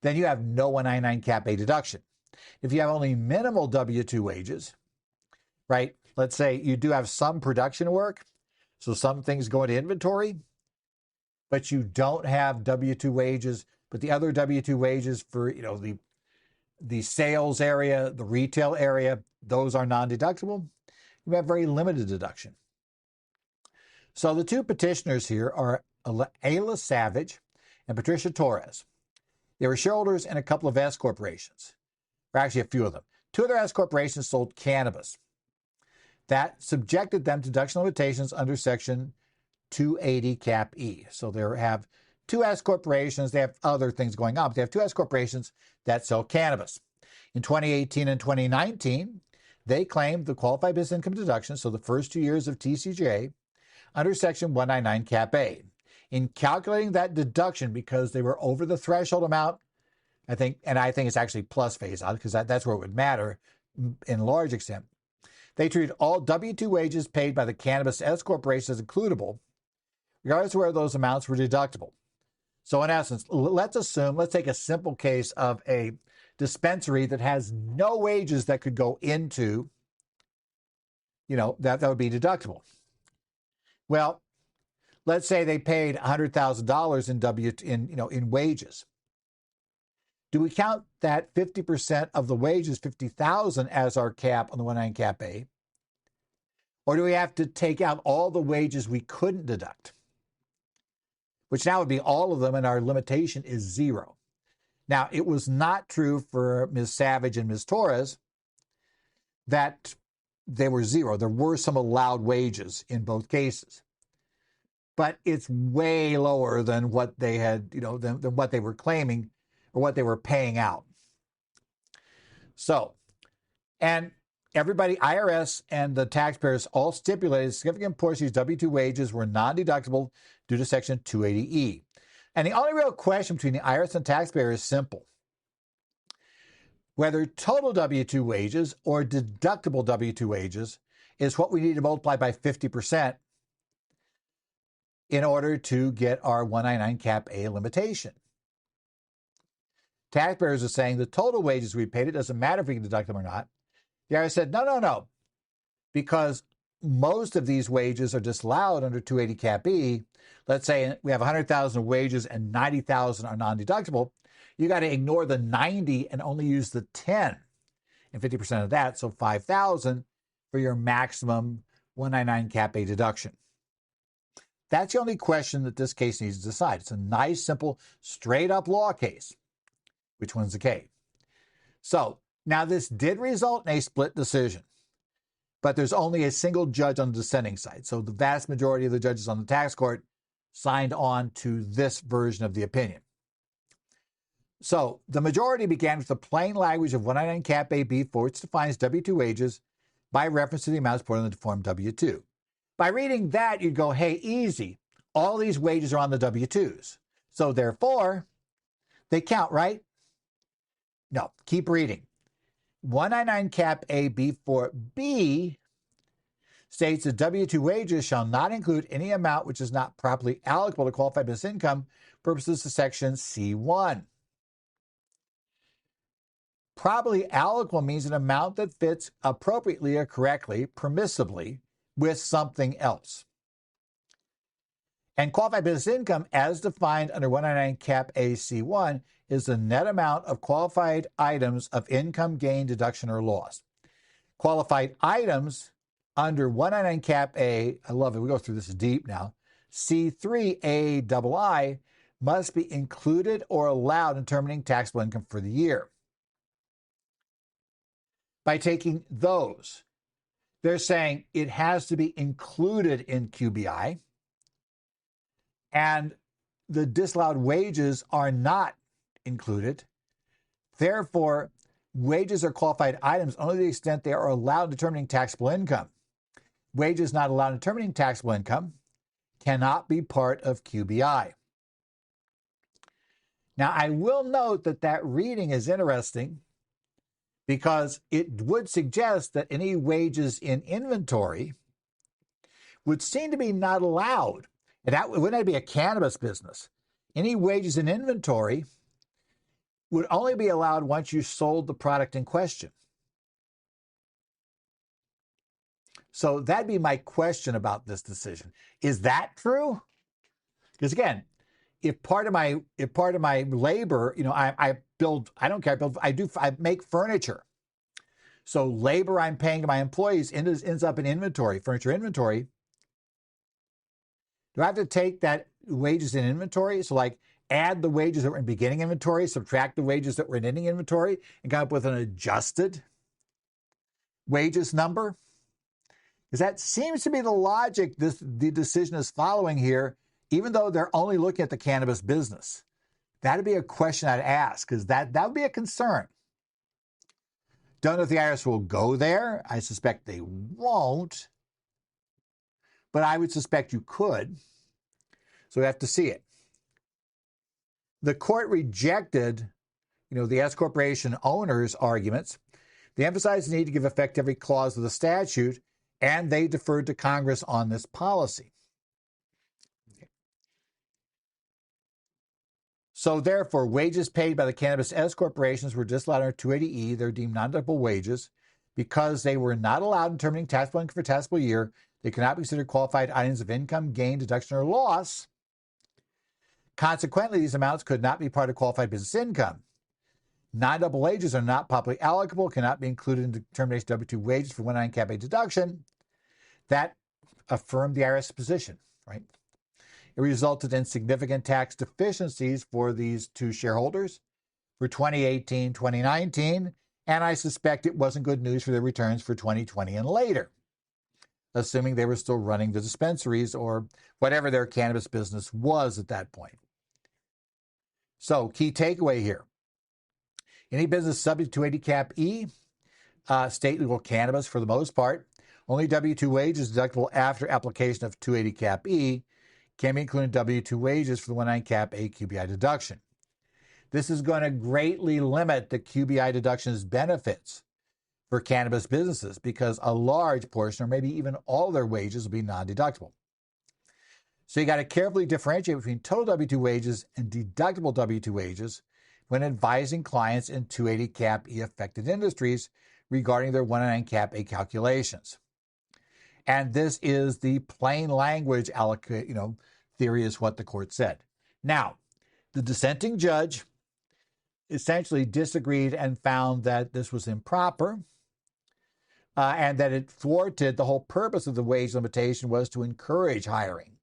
then you have no 199 Cap A deduction. If you have only minimal W-2 wages, right, let's say you do have some production work, so some things go into inventory, but you don't have W-2 wages, but the other W-2 wages for, the sales area, the retail area, those are non-deductible, you have very limited deduction. So the two petitioners here are Ayla Savage and Patricia Torres. They were shareholders in a couple of S corporations, or actually a few of them. Two of their S corporations sold cannabis. That subjected them to deduction limitations under Section 280 Cap E. So they have two S corporations. They have other things going on, but they have two S corporations that sell cannabis. In 2018 and 2019, they claimed the qualified business income deduction, so the first 2 years of TCJA, under Section 199 Cap A. In calculating that deduction, because they were over the threshold amount, I think it's actually plus phase out, because that's where it would matter in large extent. They treated all W-2 wages paid by the cannabis S corporation as includable, regardless of where those amounts were deductible. So in essence, let's take a simple case of a dispensary that has no wages that could go into, that would be deductible. Well, let's say they paid $100,000 in wages. Do we count that 50% of the wages, $50,000, as our cap on the 199 Cap A? Or do we have to take out all the wages we couldn't deduct? Which now would be all of them, and our limitation is 0. Now, it was not true for Ms. Savage and Ms. Torres that they were 0. There were some allowed wages in both cases. But it's way lower than what they had, than what they were claiming or what they were paying out. So, and everybody, IRS and the taxpayers, all stipulated a significant portion of these W-2 wages were non-deductible due to Section 280E. And the only real question between the IRS and taxpayer is simple: whether total W-2 wages or deductible W-2 wages is what we need to multiply by 50% in order to get our 199 Cap A limitation. Taxpayers are saying the total wages we paid, it doesn't matter if we can deduct them or not. The IRS said, no, because most of these wages are disallowed under 280 Cap E. Let's say we have 100,000 wages and 90,000 are non-deductible. You got to ignore the 90 and only use the 10 and 50% of that, so 5,000 for your maximum 199 Cap A deduction. That's the only question that this case needs to decide. It's a nice, simple, straight-up law case. Which one's the case? So, now this did result in a split decision, but there's only a single judge on the dissenting side. So the vast majority of the judges on the tax court signed on to this version of the opinion. So the majority began with the plain language of 199 Cap A B4, which defines W-2 wages by reference to the amounts put on the Form W-2. By reading that, you'd go, hey, easy. All these wages are on the W-2s. So therefore, they count, right? No, keep reading. 199 Cap A B4B states that W-2 wages shall not include any amount which is not properly allocable to qualified business income purposes of Section C1. Properly allocable means an amount that fits appropriately or correctly, permissibly, with something else. And qualified business income, as defined under 199 Cap A C1, is the net amount of qualified items of income, gain, deduction, or loss. Qualified items under 199 Cap A, I love it, we go through this deep now, C3A must be included or allowed in determining taxable income for the year. By taking those, they're saying it has to be included in QBI, and the disallowed wages are not included. Therefore, wages are qualified items only to the extent they are allowed in determining taxable income. Wages not allowed in determining taxable income cannot be part of QBI. Now, I will note that that reading is interesting because it would suggest that any wages in inventory would seem to be not allowed. And that wouldn't be a cannabis business. Any wages in inventory would only be allowed once you sold the product in question. So that'd be my question about this decision. Is that true? Because again, if part of my labor, I make furniture. So labor I'm paying to my employees ends up in inventory, furniture inventory. Do I have to take that wages in inventory? So like add the wages that were in beginning inventory, subtract the wages that were in ending inventory, and come up with an adjusted wages number? Because that seems to be the logic the decision is following here, even though they're only looking at the cannabis business. That'd be a question I'd ask, because that would be a concern. Don't know if the IRS will go there. I suspect they won't. But I would suspect you could. So we have to see it. The court rejected, the S corporation owners' arguments. They emphasized the need to give effect to every clause of the statute, and they deferred to Congress on this policy. So therefore, wages paid by the cannabis S corporations were disallowed under 280E. They're deemed non-deductible wages because they were not allowed in determining taxable income for taxable year. They cannot be considered qualified items of income, gain, deduction, or loss. Consequently, these amounts could not be part of qualified business income. Non-deductible wages are not properly allocable, cannot be included in the determination of W-2 wages for 199 Cap A deduction. That affirmed the IRS position, right? It resulted in significant tax deficiencies for these two shareholders for 2018, 2019, and I suspect it wasn't good news for their returns for 2020 and later, assuming they were still running the dispensaries or whatever their cannabis business was at that point. So, key takeaway here. Any business subject to 280 Cap E, state legal cannabis for the most part, only W-2 wages deductible after application of 280 Cap E can be included in W-2 wages for the 199 Cap A QBI deduction. This is going to greatly limit the QBI deduction's benefits for cannabis businesses because a large portion, or maybe even all their wages, will be non-deductible. So you got to carefully differentiate between total W-2 wages and deductible W-2 wages when advising clients in 280 Cap E affected industries regarding their 199 Cap A calculations. And this is the plain language theory is what the court said. Now, the dissenting judge essentially disagreed and found that this was improper and that it thwarted the whole purpose of the wage limitation was to encourage hiring.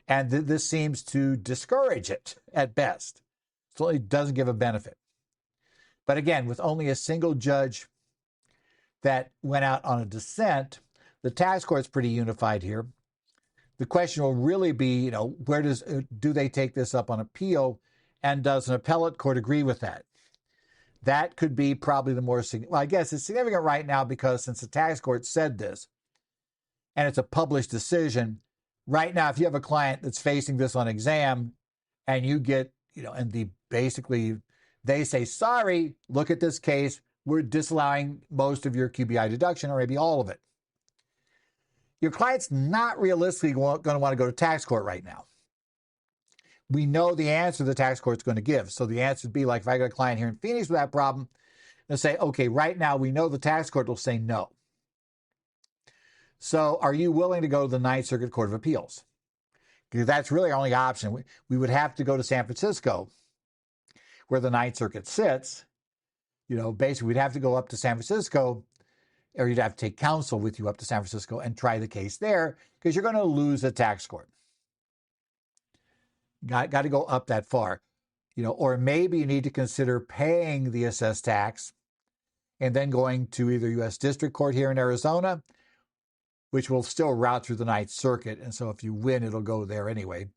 And this seems to discourage it at best. It certainly doesn't give a benefit. But again, with only a single judge that went out on a dissent, the tax court's pretty unified here. The question will really be, where do they take this up on appeal, and does an appellate court agree with that? That could be probably the more significant. Well, I guess it's significant right now because since the tax court said this, and it's a published decision, right now, if you have a client that's facing this on exam, and you get, and basically they say, sorry, look at this case, we're disallowing most of your QBI deduction or maybe all of it. Your client's not realistically going to want to go to tax court right now. We know the answer the tax court's going to give. So the answer would be like if I got a client here in Phoenix with that problem, they'll say, okay, right now we know the tax court will say no. So are you willing to go to the Ninth Circuit Court of Appeals? Because that's really our only option. We would have to go to San Francisco, where the Ninth Circuit sits. Basically we'd have to go up to San Francisco, or you'd have to take counsel with you up to San Francisco and try the case there, because you're going to lose at tax court. Got to go up that far. Or maybe you need to consider paying the assessed tax and then going to either U.S. District Court here in Arizona, which will still route through the Ninth Circuit. And so if you win, it'll go there anyway,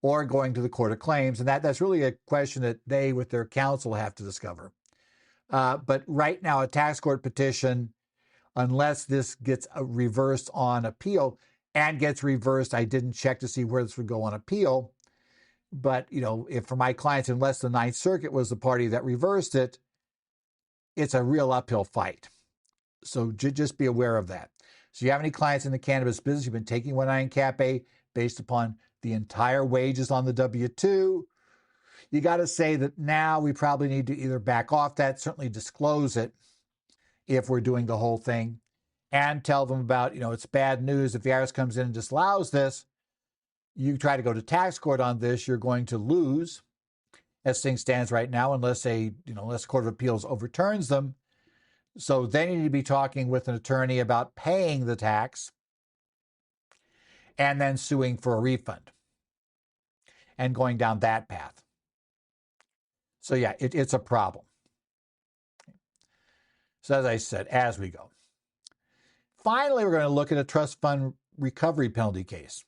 or going to the Court of Claims. And that's really a question that they, with their counsel, have to discover. But right now, a tax court petition, unless this gets reversed on appeal and gets reversed, I didn't check to see where this would go on appeal. But, if for my clients, unless the Ninth Circuit was the party that reversed it, it's a real uphill fight. So just be aware of that. So you have any clients in the cannabis business, you've been taking 199 Cap A based upon the entire wages on the W-2, you got to say that now we probably need to either back off that, certainly disclose it if we're doing the whole thing, and tell them about, it's bad news. If the IRS comes in and disallows this, you try to go to tax court on this, you're going to lose as things stands right now, unless unless Court of Appeals overturns them. So then you need to be talking with an attorney about paying the tax and then suing for a refund and going down that path. So yeah, it's a problem. So as I said, as we go. Finally, we're going to look at a trust fund recovery penalty case.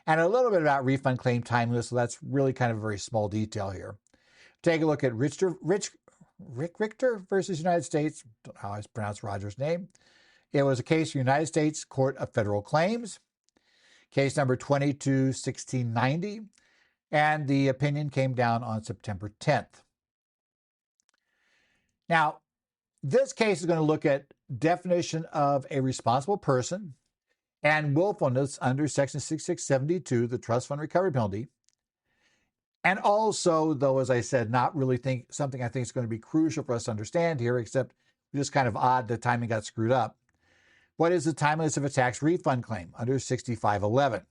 And a little bit about refund claim timeliness, so that's really kind of a very small detail here. Take a look at Richter versus United States. Don't know how I pronounce Roger's name. It was a case for United States Court of Federal Claims, case number 22-1690, and the opinion came down on September 10th. Now, this case is going to look at definition of a responsible person and willfulness under Section 6672, the Trust Fund Recovery Penalty. And also, though, as I said, not really something I think is going to be crucial for us to understand here, except just kind of odd the timing got screwed up. What is the timeliness of a tax refund claim under 6511?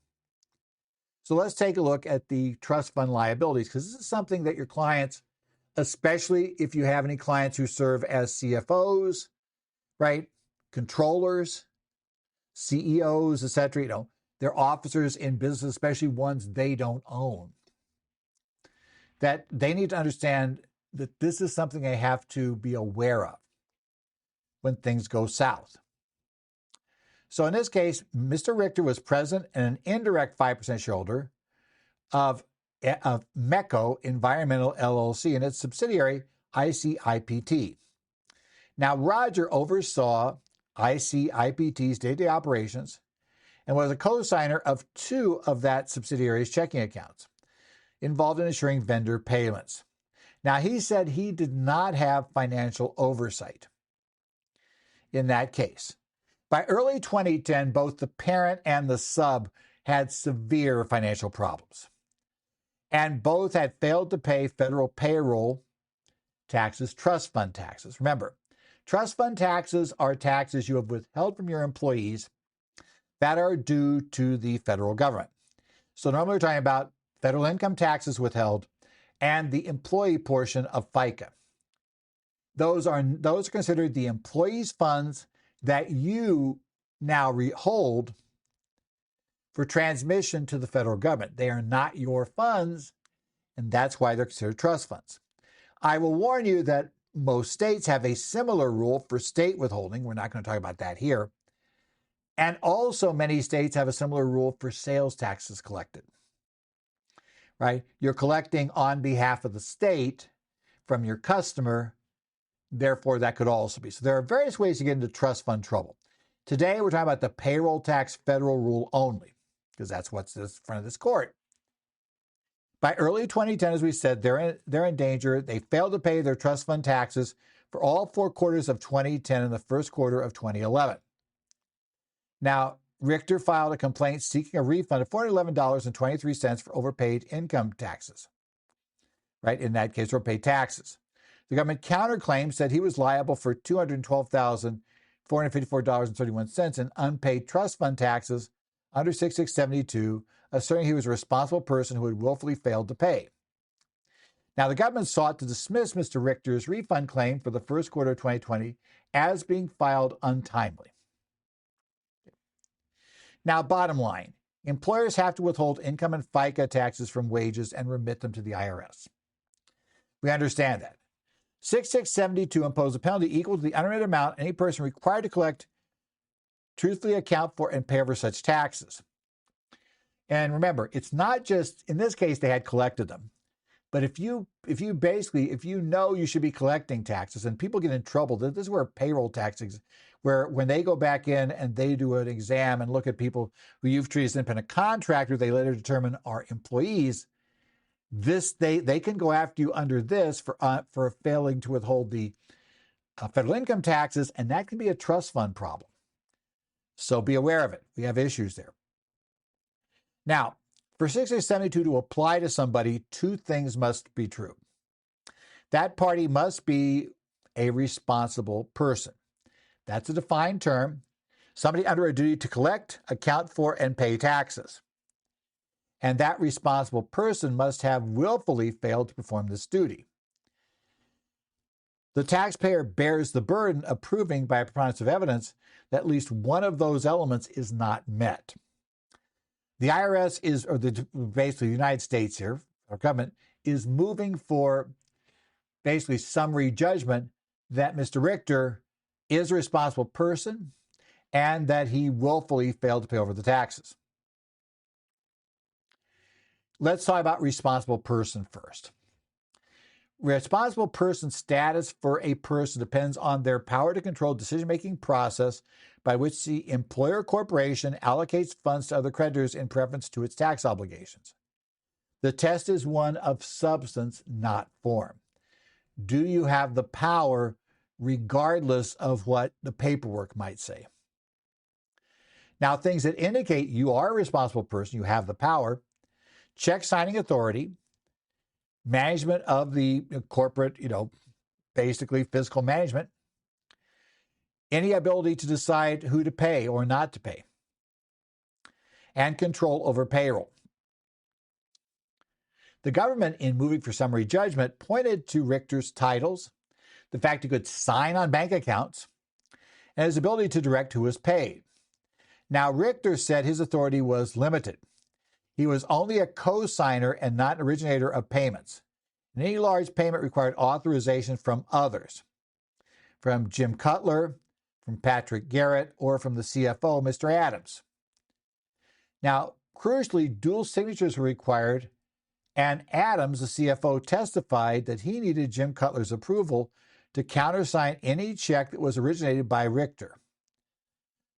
So let's take a look at the trust fund liabilities, because this is something that your clients, especially if you have any clients who serve as CFOs, right, controllers, CEOs, etc., they're officers in business, especially ones they don't own, that they need to understand that this is something they have to be aware of when things go south. So in this case, Mr. Richter was president and an indirect 5% shareholder of MECO Environmental LLC and its subsidiary, ICIPT. Now, Roger oversaw ICIPT's day-to-day operations and was a co-signer of 2 of that subsidiary's checking accounts, involved in ensuring vendor payments. Now, he said he did not have financial oversight in that case. By early 2010, both the parent and the sub had severe financial problems, and both had failed to pay federal payroll taxes, trust fund taxes. Remember, trust fund taxes are taxes you have withheld from your employees that are due to the federal government. So normally we're talking about federal income taxes withheld and the employee portion of FICA. Those are considered the employee's funds that you now hold for transmission to the federal government. They are not your funds, and that's why they're considered trust funds. I will warn you that most states have a similar rule for state withholding. We're not going to talk about that here. And also many states have a similar rule for sales taxes collected, right? You're collecting on behalf of the state from your customer. Therefore, that could also be. So there are various ways to get into trust fund trouble. Today, we're talking about the payroll tax federal rule only, because that's what's in front of this court. By early 2010, as we said, they're in danger. They failed to pay their trust fund taxes for all 4 quarters of 2010 and the first quarter of 2011. Now, Richter filed a complaint seeking a refund of $411.23 for overpaid income taxes. Right? In that case, overpaid taxes. The government counterclaims that he was liable for $212,454.31 in unpaid trust fund taxes under 6672, asserting he was a responsible person who had willfully failed to pay. Now, the government sought to dismiss Mr. Richter's refund claim for the first quarter of 2020 as being filed untimely. Now, bottom line, employers have to withhold income and FICA taxes from wages and remit them to the IRS. We understand that. 6672 imposes a penalty equal to the unremitted amount any person required to collect, truthfully account for, and pay over such taxes. And remember, it's not just, in this case, they had collected them. But if you know you should be collecting taxes, and people get in trouble, this is where payroll taxes, where when they go back in and they do an exam and look at people who you've treated as an independent contractor, they later determine are employees. They can go after you under this for failing to withhold the federal income taxes, and that can be a trust fund problem. So be aware of it. We have issues there. Now, for 6672 to apply to somebody, 2 things must be true. That party must be a responsible person. That's a defined term. Somebody under a duty to collect, account for, and pay taxes. And that responsible person must have willfully failed to perform this duty. The taxpayer bears the burden of proving by a preponderance of evidence that at least one of those elements is not met. The IRS basically the United States here, our government, is moving for basically summary judgment that Mr. Richter is a responsible person and that he willfully failed to pay over the taxes. Let's talk about responsible person first. Responsible person status for a person depends on their power to control decision-making process by which the employer corporation allocates funds to other creditors in preference to its tax obligations. The test is one of substance, not form. Do you have the power regardless of what the paperwork might say? Now, things that indicate you are a responsible person, you have the power: check signing authority, management of the corporate, basically fiscal management, any ability to decide who to pay or not to pay, and control over payroll. The government, in moving for summary judgment, pointed to Richter's titles, the fact he could sign on bank accounts, and his ability to direct who was paid. Now, Richter said his authority was limited. He was only a co-signer and not an originator of payments. And any large payment required authorization from others, from Jim Cutler, from Patrick Garrett, or from the CFO, Mr. Adams. Now, crucially, dual signatures were required, and Adams, the CFO, testified that he needed Jim Cutler's approval to countersign any check that was originated by Richter.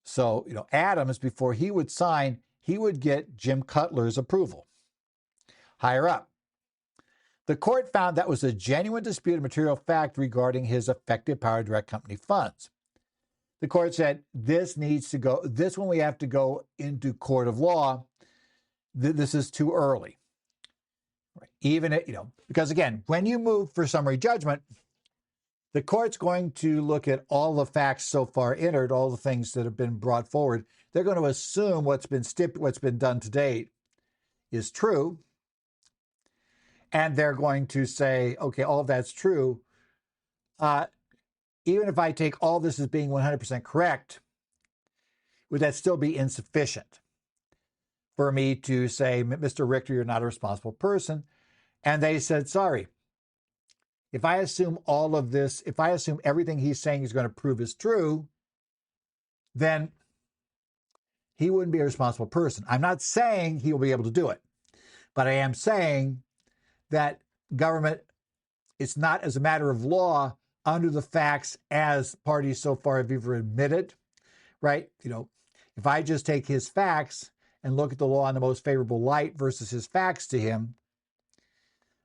So, Adams, before he would sign, he would get Jim Cutler's approval. Higher up, the court found that was a genuine dispute of material fact regarding his effective power to direct company funds. The court said this one we have to go into court of law. This is too early. Because again, when you move for summary judgment, the court's going to look at all the facts so far entered, all the things that have been brought forward. They're going to assume what's been done to date is true. And they're going to say, okay, all of that's true. Even if I take all this as being 100% correct, would that still be insufficient for me to say, Mr. Richter, you're not a responsible person? And they said, sorry. If I assume all of this, if I assume everything he's saying is going to prove is true, then he wouldn't be a responsible person. I'm not saying he will be able to do it, but I am saying that government, it's not as a matter of law under the facts as parties so far have ever admitted, right? If I just take his facts and look at the law in the most favorable light versus his facts to him,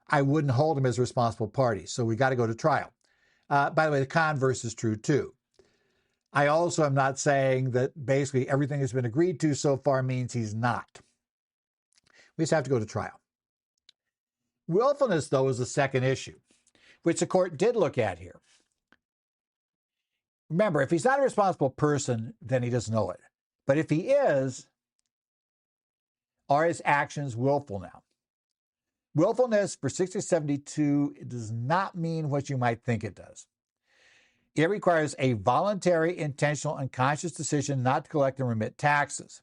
I wouldn't hold him as a responsible party. So we got to go to trial. By the way, the converse is true too. I also am not saying that basically everything that's been agreed to so far means he's not. We just have to go to trial. Willfulness, though, is the second issue, which the court did look at here. Remember, if he's not a responsible person, then he doesn't know it. But if he is, are his actions willful now? Willfulness for 6072 does not mean what you might think it does. It requires a voluntary, intentional, and conscious decision not to collect and remit taxes.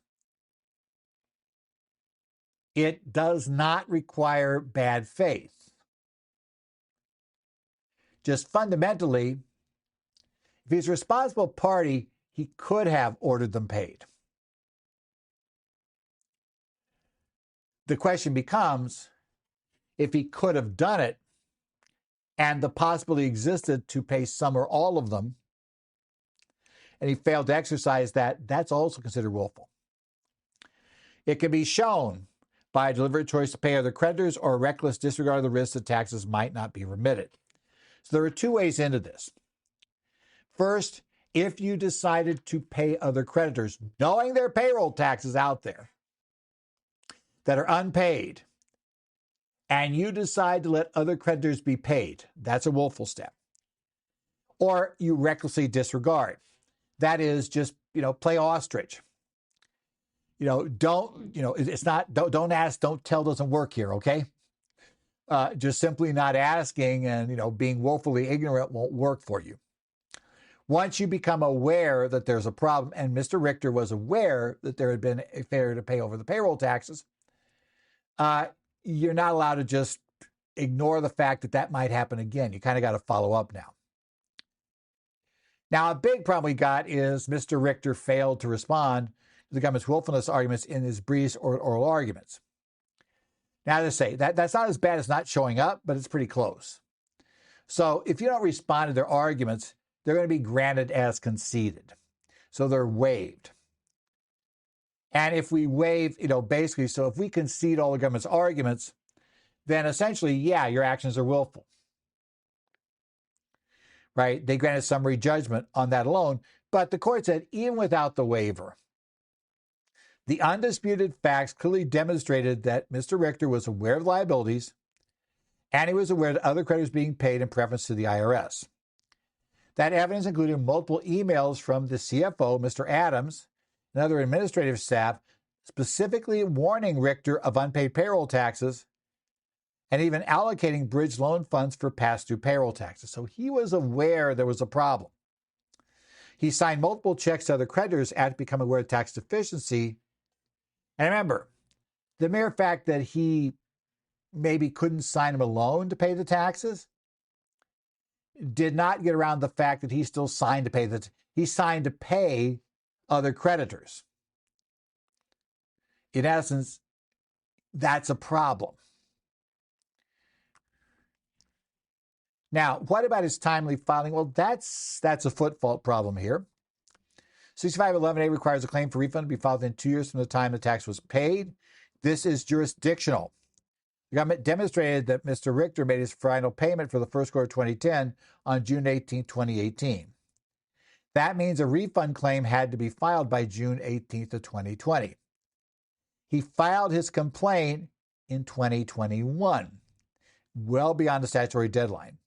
It does not require bad faith. Just fundamentally, if he's a responsible party, he could have ordered them paid. The question becomes, if he could have done it and the possibility existed to pay some or all of them, and he failed to exercise that, that's also considered willful. It can be shown by a deliberate choice to pay other creditors or a reckless disregard of the risk that taxes might not be remitted. So there are two ways into this. First, if you decided to pay other creditors, knowing there are payroll taxes out there that are unpaid, and you decide to let other creditors be paid, that's a willful step. Or you recklessly disregard. That is just, play ostrich. Don't ask, don't tell doesn't work here, okay? Just simply not asking and, being woefully ignorant won't work for you. Once you become aware that there's a problem, and Mr. Richter was aware that there had been a failure to pay over the payroll taxes, you're not allowed to just ignore the fact that that might happen again. You kind of got to follow up now. Now, a big problem we got is Mr. Richter failed to respond to the government's willfulness arguments in his briefs or oral arguments. Now, to say that's not as bad as not showing up, but it's pretty close. So if you don't respond to their arguments, they're going to be granted as conceded. So they're waived. And if we waive, so if we concede all the government's arguments, then essentially, your actions are willful. Right? They granted summary judgment on that alone. But the court said, even without the waiver, the undisputed facts clearly demonstrated that Mr. Richter was aware of liabilities and he was aware that other creditors being paid in preference to the IRS. That evidence included multiple emails from the CFO, Mr. Adams, and other administrative staff, specifically warning Richter of unpaid payroll taxes and even allocating bridge loan funds for past due payroll taxes. So he was aware there was a problem. He signed multiple checks to other creditors after becoming aware of tax deficiency. And remember, the mere fact that he maybe couldn't sign him a loan to pay the taxes did not get around the fact that he still signed to pay he signed to pay other creditors. In essence, that's a problem. Now, what about his timely filing? Well, that's a foot fault problem here. 6511A requires a claim for refund to be filed within 2 years from the time the tax was paid. This is jurisdictional. The government demonstrated that Mr. Richter made his final payment for the first quarter of 2010 on June 18, 2018. That means a refund claim had to be filed by June 18th of 2020. He filed his complaint in 2021, well beyond the statutory deadline.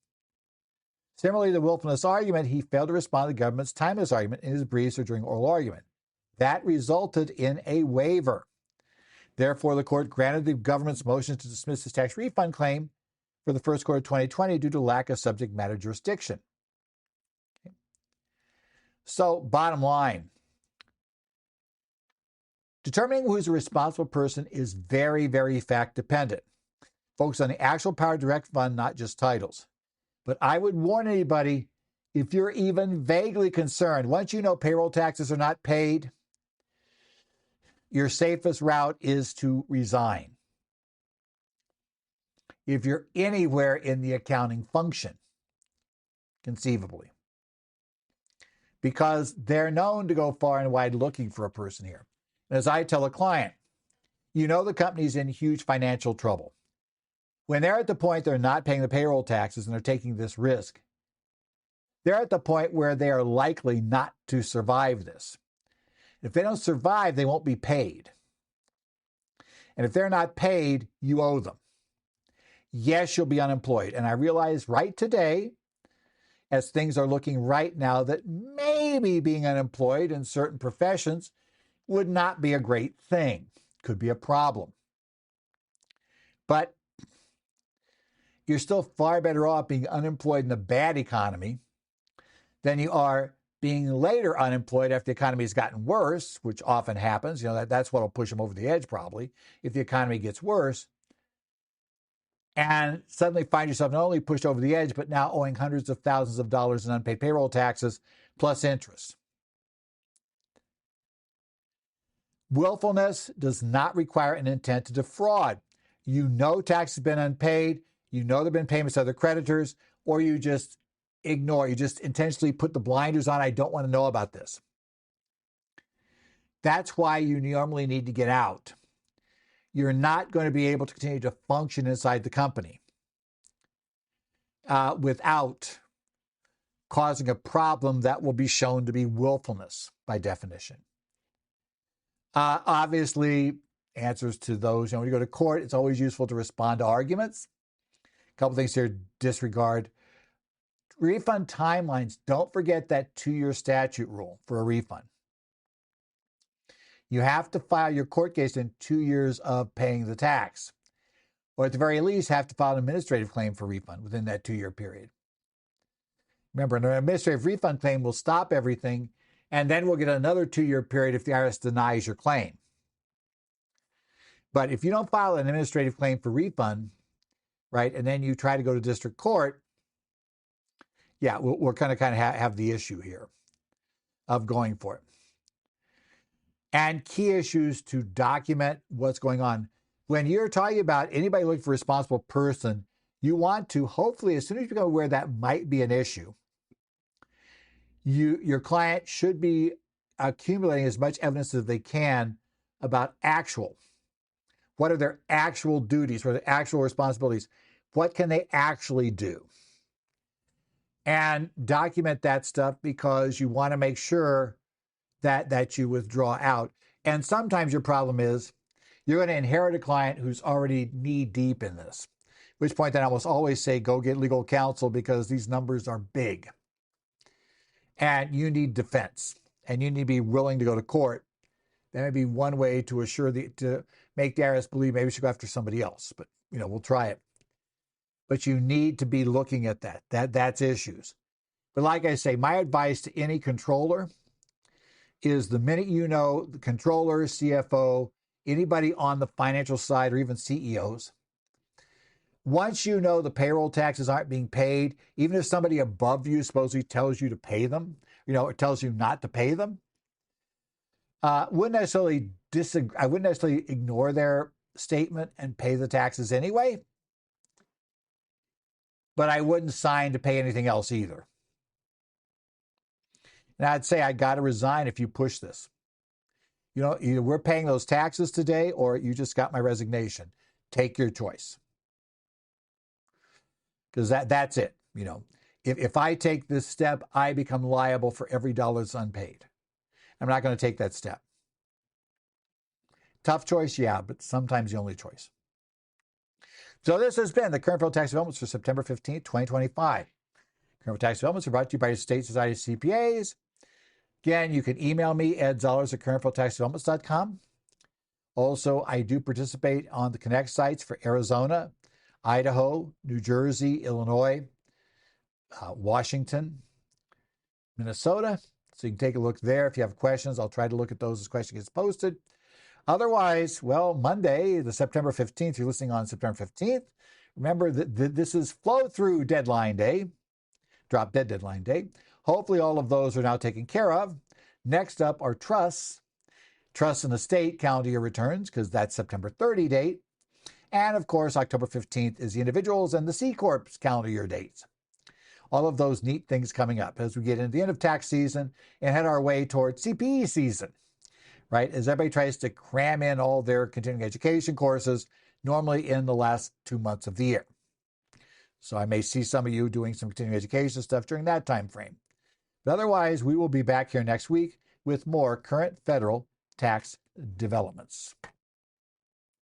Similarly, the willfulness argument, he failed to respond to the government's timeliness argument in his briefs or during oral argument. That resulted in a waiver. Therefore, the court granted the government's motion to dismiss his tax refund claim for the first quarter of 2020 due to lack of subject matter jurisdiction. Okay. So, bottom line, determining who's a responsible person is very, very fact-dependent. Focus on the actual power to direct fund, not just titles. But I would warn anybody, if you're even vaguely concerned, once you know payroll taxes are not paid, your safest route is to resign. If you're anywhere in the accounting function, conceivably. Because they're known to go far and wide looking for a person here. And as I tell a client, the company's in huge financial trouble. When they're at the point they're not paying the payroll taxes and they're taking this risk, they're at the point where they are likely not to survive this. If they don't survive, they won't be paid. And if they're not paid, you owe them. Yes, you'll be unemployed. And I realize right today, as things are looking right now, that maybe being unemployed in certain professions would not be a great thing. Could be a problem. But you're still far better off being unemployed in a bad economy than you are being later unemployed after the economy has gotten worse, which often happens. That's what will push them over the edge probably, if the economy gets worse. And suddenly find yourself not only pushed over the edge, but now owing hundreds of thousands of dollars in unpaid payroll taxes plus interest. Willfulness does not require an intent to defraud. You know tax has been unpaid, you know there have been payments to other creditors, or you just ignore, you just intentionally put the blinders on. I don't want to know about this. That's why you normally need to get out. You're not going to be able to continue to function inside the company without causing a problem that will be shown to be willfulness by definition. Obviously, answers to those, when you go to court, it's always useful to respond to arguments. A couple things here, disregard. Refund timelines, don't forget that 2-year statute rule for a refund. You have to file your court case in 2 years of paying the tax, or at the very least have to file an administrative claim for refund within that 2-year period. Remember, an administrative refund claim will stop everything, and then we'll get another 2-year period if the IRS denies your claim. But if you don't file an administrative claim for refund, right, and then you try to go to district court, yeah, we're going to kind of have the issue here of going for it. And key issues to document what's going on. When you're talking about anybody looking for a responsible person, you want to, hopefully, as soon as you become aware that might be an issue, your client should be accumulating as much evidence as they can about what are their actual duties, what are their actual responsibilities, what can they actually do? And document that stuff because you want to make sure that you withdraw out. And sometimes your problem is you're going to inherit a client who's already knee-deep in this, at which point I almost always say go get legal counsel because these numbers are big. And you need defense, and you need to be willing to go to court. That may be one way to to make the IRS believe maybe we should go after somebody else, but we'll try it. But you need to be looking at that's issues. But like I say, my advice to any controller is the minute the controller, CFO, anybody on the financial side, or even CEOs, once you know the payroll taxes aren't being paid, even if somebody above you supposedly tells you to pay them, or tells you not to pay them, I wouldn't necessarily ignore their statement and pay the taxes anyway, but I wouldn't sign to pay anything else either. And I'd say I got to resign if you push this. Either we're paying those taxes today or you just got my resignation. Take your choice. Because that's it. If I take this step, I become liable for every dollar that's unpaid. I'm not going to take that step. Tough choice, yeah, but sometimes the only choice. So this has been the Current Federal Tax Developments for September 15th, 2025. Current Federal Tax Developments are brought to you by your state society of CPAs. Again, you can email me, Zollars at currentfederaltaxdevelopments.com. Also, I do participate on the Connect sites for Arizona, Idaho, New Jersey, Illinois, Washington, Minnesota. So you can take a look there. If you have questions, I'll try to look at those as question gets posted. Otherwise, Monday, the September 15th, you're listening on September 15th. Remember that this is flow-through deadline day, drop-dead deadline day. Hopefully all of those are now taken care of. Next up are trusts and estate calendar year returns, because that's September 30 date. And of course, October 15th is the individuals and the C Corp calendar year dates. All of those neat things coming up as we get into the end of tax season and head our way toward CPE season, right? As everybody tries to cram in all their continuing education courses, normally in the last 2 months of the year. So I may see some of you doing some continuing education stuff during that time frame. But otherwise, we will be back here next week with more current federal tax developments.